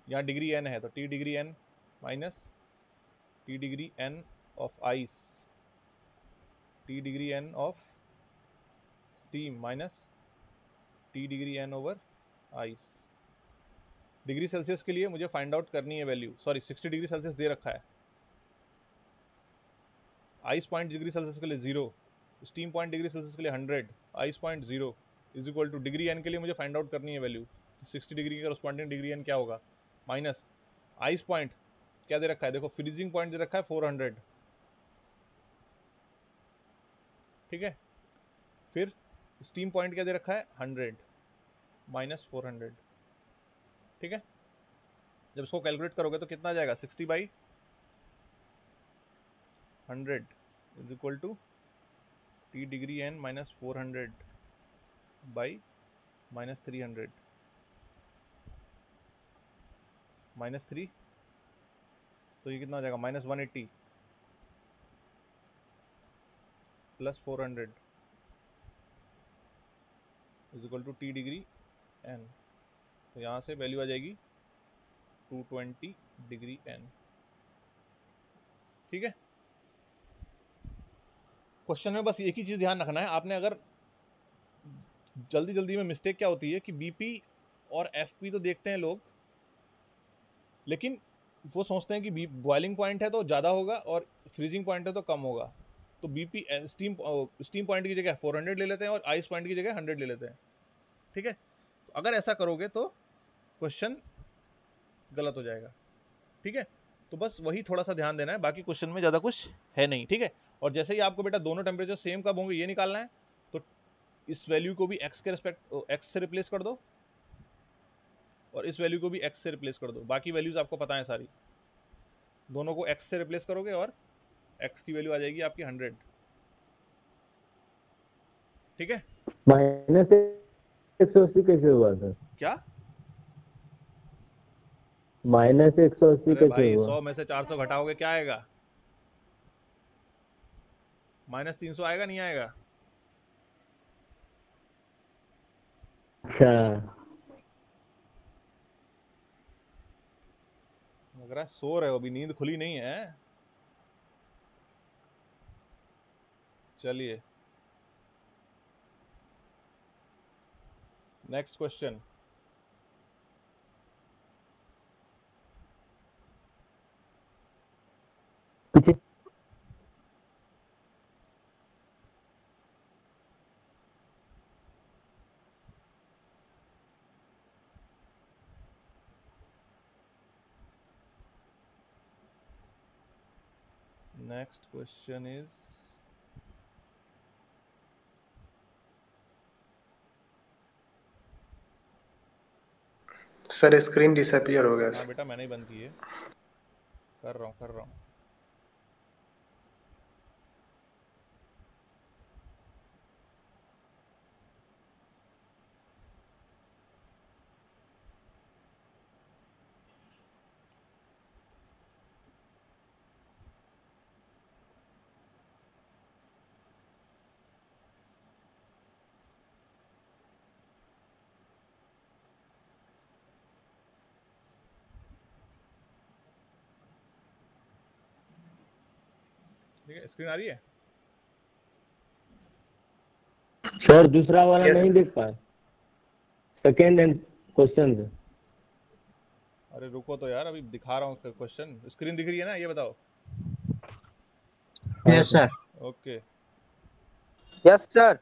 यहाँ डिग्री एन है तो T degree N minus T degree N of ice, T degree N of steam minus T degree N over ice. Degree Celsius के लिए मुझे find out करनी है value, sorry 60 degree Celsius दे रखा है, आइस पॉइंट डिग्री सेल्सियस के लिए 0, steam point degree Celsius के लिए 100, ice point 0 is equal to degree N के लिए मुझे फाइंड आउट करनी है वैल्यू। 60 डिग्री का corresponding डिग्री एन क्या होगा, माइनस आइस पॉइंट क्या दे रखा है, देखो फ्रीजिंग पॉइंट दे रखा है 400, ठीक है। फिर स्टीम पॉइंट क्या दे रखा है 100 माइनस 400, ठीक है। जब इसको कैलकुलेट करोगे तो कितना आ जाएगा, 60/100 is equal to T degree N minus 400 by minus 300 minus 3, तो ये कितना हो जाएगा, minus 180 plus 400 is equal to T degree N. तो यहाँ से वैल्यू आ जाएगी 220 डिग्री एन, ठीक है। क्वेश्चन में बस एक ही चीज़ ध्यान रखना है आपने, अगर जल्दी जल्दी में मिस्टेक क्या होती है कि बीपी और एफपी तो देखते हैं लोग, लेकिन वो सोचते हैं कि बॉइलिंग पॉइंट है तो ज़्यादा होगा और फ्रीजिंग पॉइंट है तो कम होगा, तो बीपी स्टीम पॉइंट की जगह 400 ले लेते हैं और आइस पॉइंट की जगह 100 ले लेते हैं, ठीक है। तो अगर ऐसा करोगे तो क्वेश्चन गलत हो जाएगा, ठीक है। तो बस वही थोड़ा सा ध्यान देना है, बाकी क्वेश्चन में ज़्यादा कुछ है नहीं, ठीक है। और जैसे ही आपको बेटा दोनों टेम्परेचर सेम कब होंगे ये निकालना है, तो इस वैल्यू को भी एक्स से रिप्लेस कर दो और इस वैल्यू को भी एक्स से रिप्लेस कर दो, बाकी वैल्यूज आपको पता है सारी। दोनों को एक्स से रिप्लेस करोगे और एक्स की वैल्यू आ जाएगी आपकी 100, ठीक है। माइनस 180 कैसे हुआ सर? क्या माइनस 180 अरे कैसे भाई हुआ? 100 में से 400 घटाओगे क्या आएगा, माइनस 300 आएगा, नहीं आएगा? अच्छा लग रहा है सो रहे हो, अभी नींद खुली नहीं है। चलिए next question. Next question is sir screen disappear हो गया हाँ सर। बेटा मैंने ही बंद की है, कर रहा हूँ। ठीक है, स्क्रीन आ रही है? सर दूसरा वाला Yes. नहीं देख पाए, सेकेंड एंड क्वेश्चन। अरे रुको तो यार, अभी दिखा रहा हूँ क्वेश्चन। स्क्रीन दिख रही है ना, ये बताओ। Yes sir. Okay yes sir.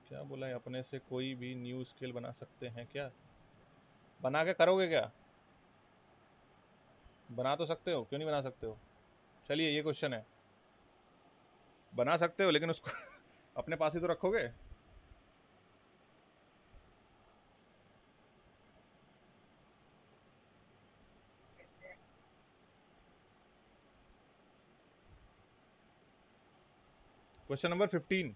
क्या बोला है, अपने से कोई भी न्यू स्किल बना सकते हैं क्या? बना के करोगे क्या? बना तो सकते हो, क्यों नहीं बना सकते हो? चलिए ये क्वेश्चन है, बना सकते हो लेकिन उसको अपने पास ही तो रखोगे। Question number 15।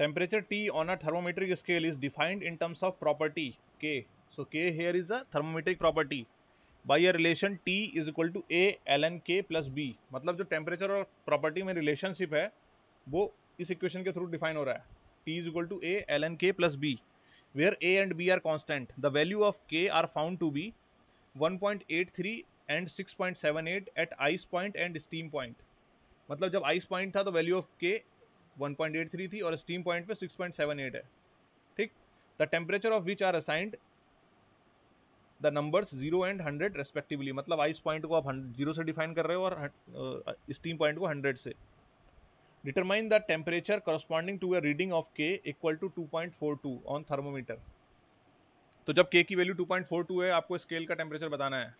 Temperature T on a thermometric scale is defined in terms of property K. So K here is a thermometric property by a relation T is equal to A ln K plus B. मतलब जो temperature और property में relationship है वो इस equation के through define हो रहा है, T is equal to A ln K plus B, where A and B are constant. The value of K are found to be 1.83 and 6.78 at ice point and steam point. मतलब जब ice point था तो value of K 1.83 थी और steam point पे 6.78 है, ठीक। The temperature of which are assigned the numbers 0 and 100 respectively, मतलब आइस पॉइंट को आप 0 से डिफाइन कर रहे हो और स्टीम पॉइंट को 100 से। Determine the temperature corresponding to a reading of K equal to 2.42 on thermometer. तो जब K की वैल्यू 2.42 है, आपको स्केल का टेम्परेचर बताना है।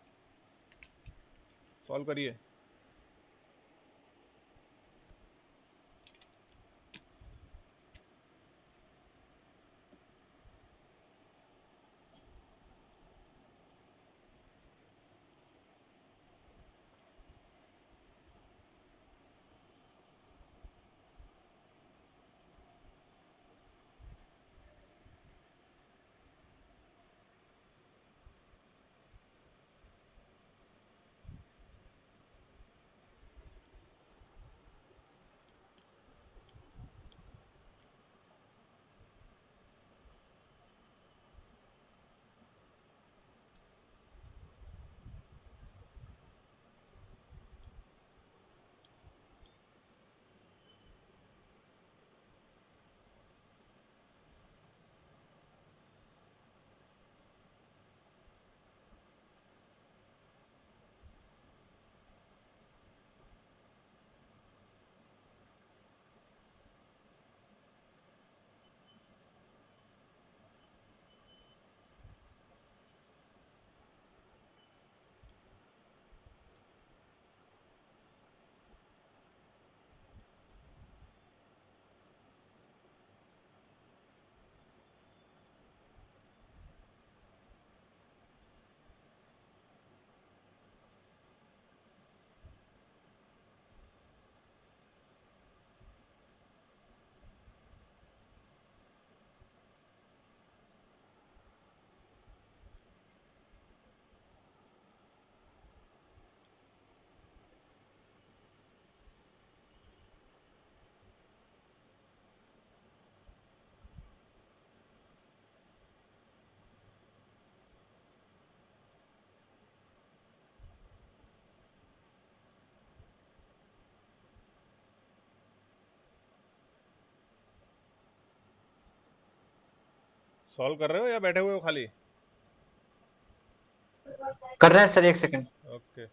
सॉल्व करिए। सॉल्व कर रहे हो या बैठे हुए हो खाली? कर रहे हैं सर, 1 सेकंड। ओके।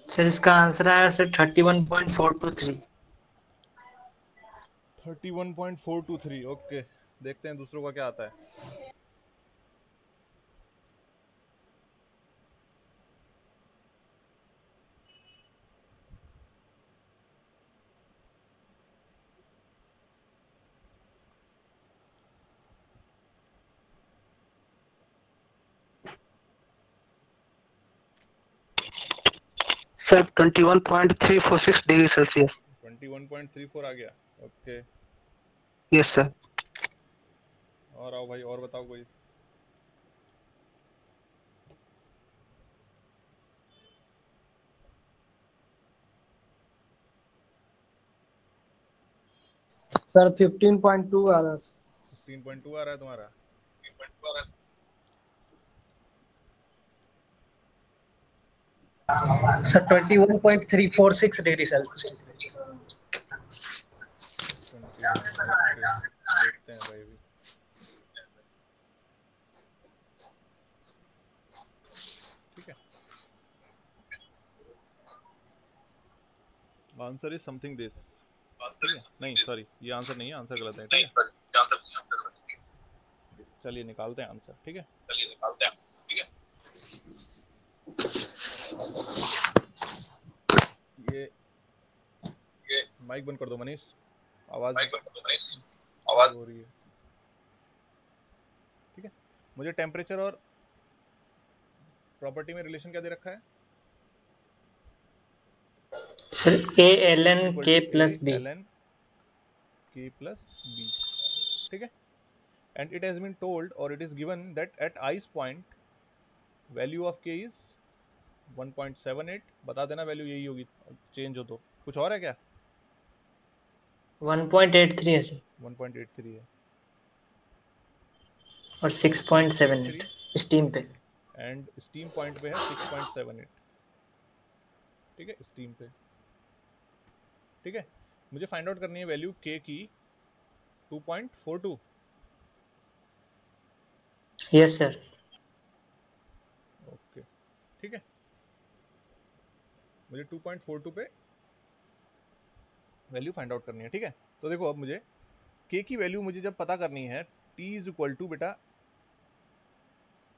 सर इसका आंसर आया सर 31.423। 31.423। ओके, देखते हैं दूसरों का क्या आता है। Sir 21.346 degree Celsius. 21.34 आ गया। Okay, yes sir. और आओ भाई, और बताओ कोई। सर 15.2 आ रहा है। 15.2 आ रहा है तुम्हारा। Sir 21.346 degree Celsius. 21, ओके, देखते हैं भाई भी। ठीक है, आंसर इज समथिंग दिस। ठीक है, नहीं सॉरी, ये आंसर नहीं है, आंसर गलत है। ठीक है, चलिए निकालते हैं आंसर, ठीक है। ये माइक बंद कर दो मनीष, आवाज हो रही है, ठीक है। मुझे टेम्परेचर और प्रॉपर्टी में रिलेशन क्या दे रखा है? Sir ALN K plus B। ALN K plus B, ठीक है। And it has been told or it is given that at ice point value of K is 1.78। बता देना वैल्यू यही होगी, चेंज हो तो। कुछ और है क्या? 1.83 है सर 1.83 है और 6.78 स्टीम पे, एंड स्टीम पॉइंट पे है 6.78, ठीक है, स्टीम पे, ठीक है। मुझे फाइंड आउट करनी है वैल्यू K की 2.42। Yes sir. ओके, ठीक है। मुझे 2.42 पे वैल्यू फाइंड आउट करनी है, ठीक है। तो देखो अब मुझे K की वैल्यू मुझे जब पता करनी है, T इज इक्वल टू बेटा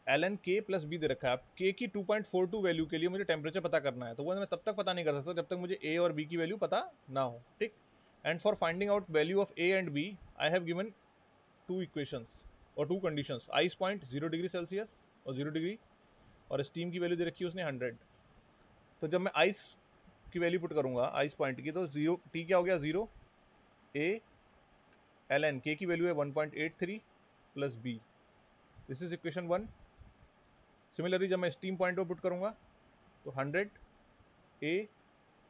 ln K प्लस B दे रखा है। अब K की 2.42 वैल्यू के लिए मुझे टेम्परेचर पता करना है, तो वो मैं तब तक पता नहीं कर सकता जब तक मुझे A और B की वैल्यू पता ना हो, ठीक। And for finding out value of A and B I have given 2 equations और 2 conditions. Ice point 0 degree Celsius और 0 डिग्री, और स्टीम की वैल्यू दे रखी है उसने 100। तो जब मैं आइस की वैल्यू पुट करूंगा आइस पॉइंट की, तो 0 T क्या हो गया 0, A ln K की वैल्यू है 1.83 plus B, this is equation 1। Similarly जब मैं स्टीम पॉइंट पे पुट करूंगा तो 100 A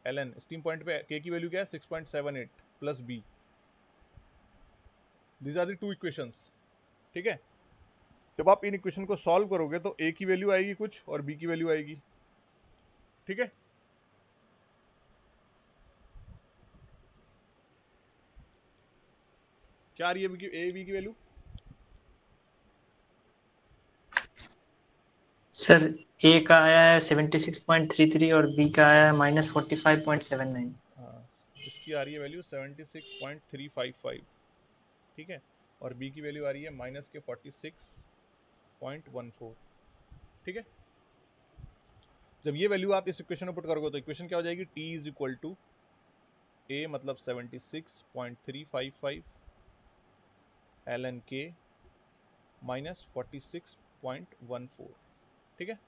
ln स्टीम पॉइंट पे K की वैल्यू क्या है 6.78 plus B, these are the 2 equations, ठीक है। जब आप इन इक्वेशन को सॉल्व करोगे तो A की वैल्यू आएगी कुछ और B की वैल्यू आएगी, ठीक है। क्या आ रही है A B की वैल्यू? सर A का आया है 76.33 और B का आया है -45.79। हाँ, इसकी आ रही है वैल्यू 76.355, ठीक है, और B की वैल्यू आ रही है माइनस के 46.14, ठीक है। जब ये वैल्यू आप इस इक्वेशन में पुट करोगे तो इक्वेशन क्या हो जाएगी, T is equal to A मतलब 76.355 ln K माइनस 46.14, ठीक है।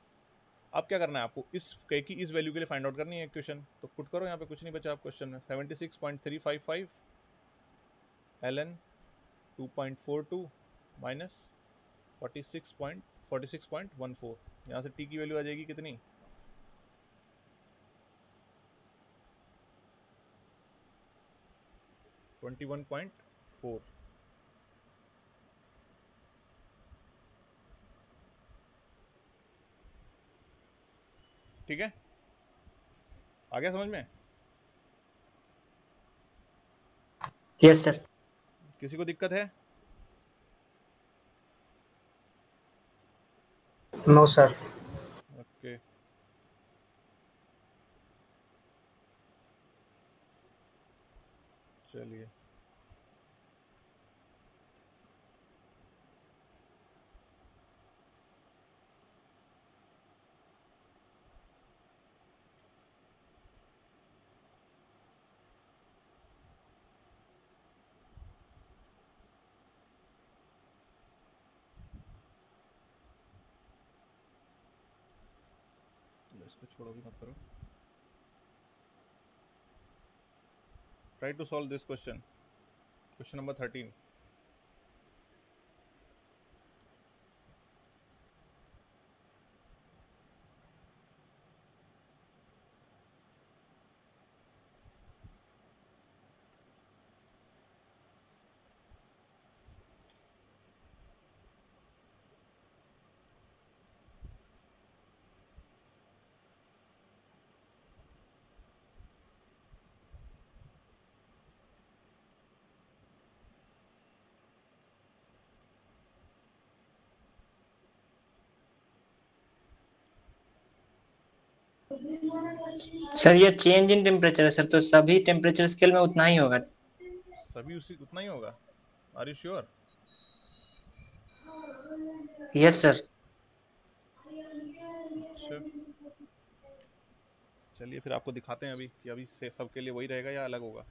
अब क्या करना है आपको, इस K की इस वैल्यू के लिए फाइंड आउट करनी है इक्वेशन, तो पुट करो, यहाँ पे कुछ नहीं बचा आप क्वेश्चन में। 76.355 ln 2.42 माइनस 46.14, यहाँ से T की वैल्यू आ जाएगी कितनी, 21.4, ठीक है। आ गया समझ में? Yes sir. किसी को दिक्कत है? No sir. ओके, चलिए इसको छोड़ो भी मत करो। Try to solve this question, question number 13। Sir ये चेंज इन टेम्परेचर है सर, तो सभी टेम्परेचर स्केल में उतना ही होगा। सभी उसी उतना ही होगा, are you sure? Yes sir. अच्छा चलिए फिर आपको दिखाते हैं अभी कि अभी से सबके लिए वही रहेगा या अलग होगा।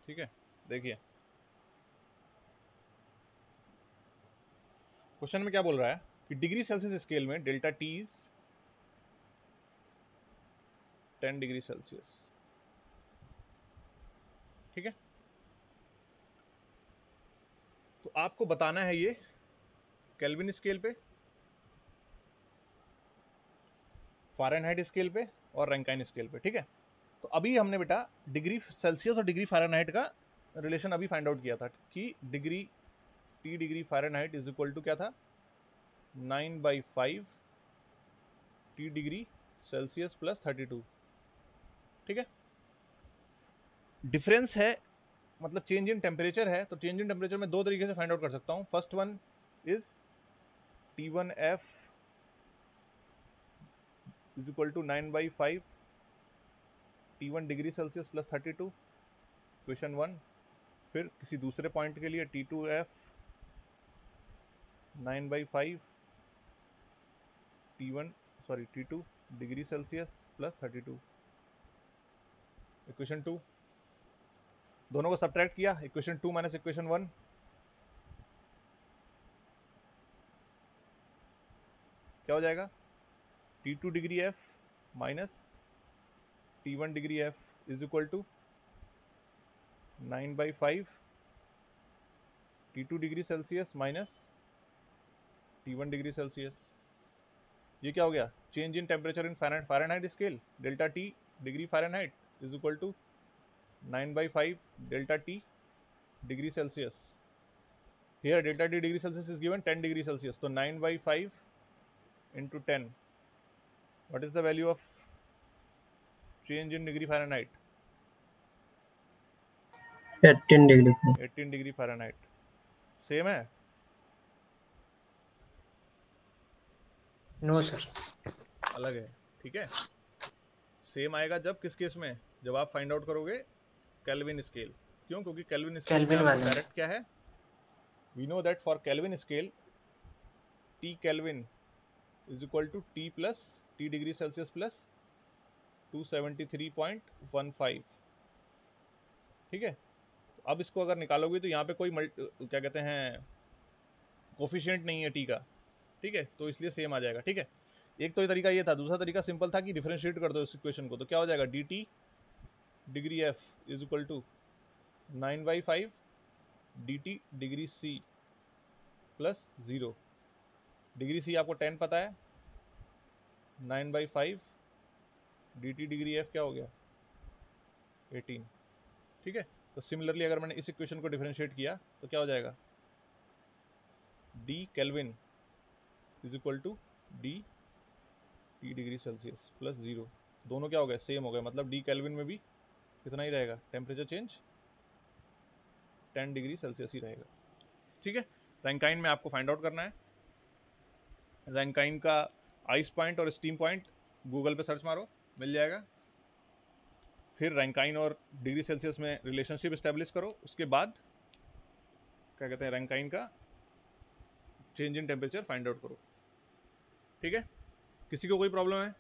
ठीक है देखिए क्वेश्चन में क्या बोल रहा है कि डिग्री सेल्सियस स्केल में delta T is 10 degree Celsius. ठीक है तो आपको बताना है ये केल्विन स्केल पे, फ़ारेनहाइट स्केल पे और रैंकाइन स्केल पे। ठीक है तो अभी हमने बेटा डिग्री सेल्सियस और डिग्री फ़ारेनहाइट का रिलेशन अभी फाइंड आउट किया था कि degree T degree Fahrenheit is equal to क्या था 9/5 टी डिग्री सेल्सियस प्लस 32। ठीक है डिफरेंस है मतलब चेंज इन टेम्परेचर है, तो चेंज इन टेम्परेचर में दो तरीके से फाइंड आउट कर सकता हूँ। First one is T1F is equal to 9/5 T1 degree Celsius plus 32 question 1। फिर किसी दूसरे पॉइंट के लिए T2F 9/5 T2 degree Celsius plus 32 equation 2। दोनों को सब्ट्रैक्ट किया, इक्वेशन 2 माइनस इक्वेशन 1 क्या हो जाएगा T2 degree F minus T1 degree F is equal to 9/5 T2 degree Celsius minus T1 degree Celsius. ये क्या हो गया change in temperature in Fahrenheit scale delta T degree Fahrenheit is equal to 9/5 delta T degree Celsius. Here delta T degree Celsius is given 10 degree Celsius. So 9/5 into 10. What is the value of change in degree Fahrenheit? 18 degree 18 degree Fahrenheit. Same है? No sir. अलग है। ठीक है same आएगा जब किस case में, जब आप फाइंड आउट करोगे केल्विन स्केल। क्यों? क्योंकि केल्विन स्केल में आपको डायरेक्ट क्या है, we know that for Kelvin scale T Kelvin is equal to T plus T degree Celsius plus 273.15। ठीक है तो अब इसको अगर निकालोगे तो यहाँ पे कोई क्या कहते हैं कोफिशिएंट नहीं है टी का। ठीक है तो इसलिए सेम आ जाएगा। ठीक है एक तो ये तरीका ये था, दूसरा तरीका सिंपल था कि डिफरेंशिएट कर दो इस इक्वेशन को, तो क्या हो जाएगा dt degree f is equal to 9/5 dt degree c plus 0। Degree c आपको 10 पता है, 9/5 dt डिग्री f क्या हो गया 18। ठीक है तो सिमिलरली अगर मैंने इस इक्वेशन को डिफरेंशिएट किया तो क्या हो जाएगा d Kelvin is equal to d T degree Celsius plus 0। दोनों क्या हो गए सेम हो गए, मतलब d केल्विन में भी कितना ही रहेगा टेम्परेचर चेंज 10 डिग्री सेल्सियस ही रहेगा। ठीक है रैंकाइन में आपको फाइंड आउट करना है। रैंकाइन का आइस पॉइंट और स्टीम पॉइंट गूगल पे सर्च मारो मिल जाएगा। फिर रैंकाइन और डिग्री सेल्सियस में रिलेशनशिप इस्टेब्लिश करो, उसके बाद क्या कहते हैं रैंकाइन का change in temperature find out करो। ठीक है किसी को कोई प्रॉब्लम है?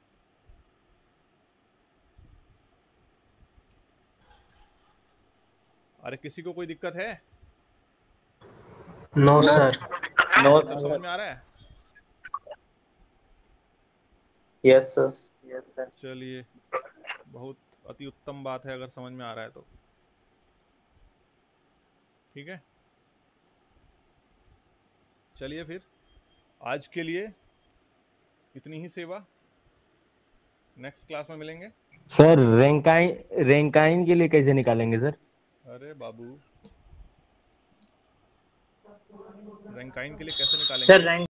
अरे किसी को कोई दिक्कत है? No sir. नो सब समझ में आ रहा है? Yes sir. चलिए बहुत अति उत्तम बात है अगर समझ में आ रहा है तो। ठीक है चलिए फिर आज के लिए इतनी ही सेवा, नेक्स्ट क्लास में मिलेंगे। सर रैंकाइन के लिए कैसे निकालेंगे सर? अरे बाबू रैंकाइन के लिए कैसे निकालेंगे सर रैंक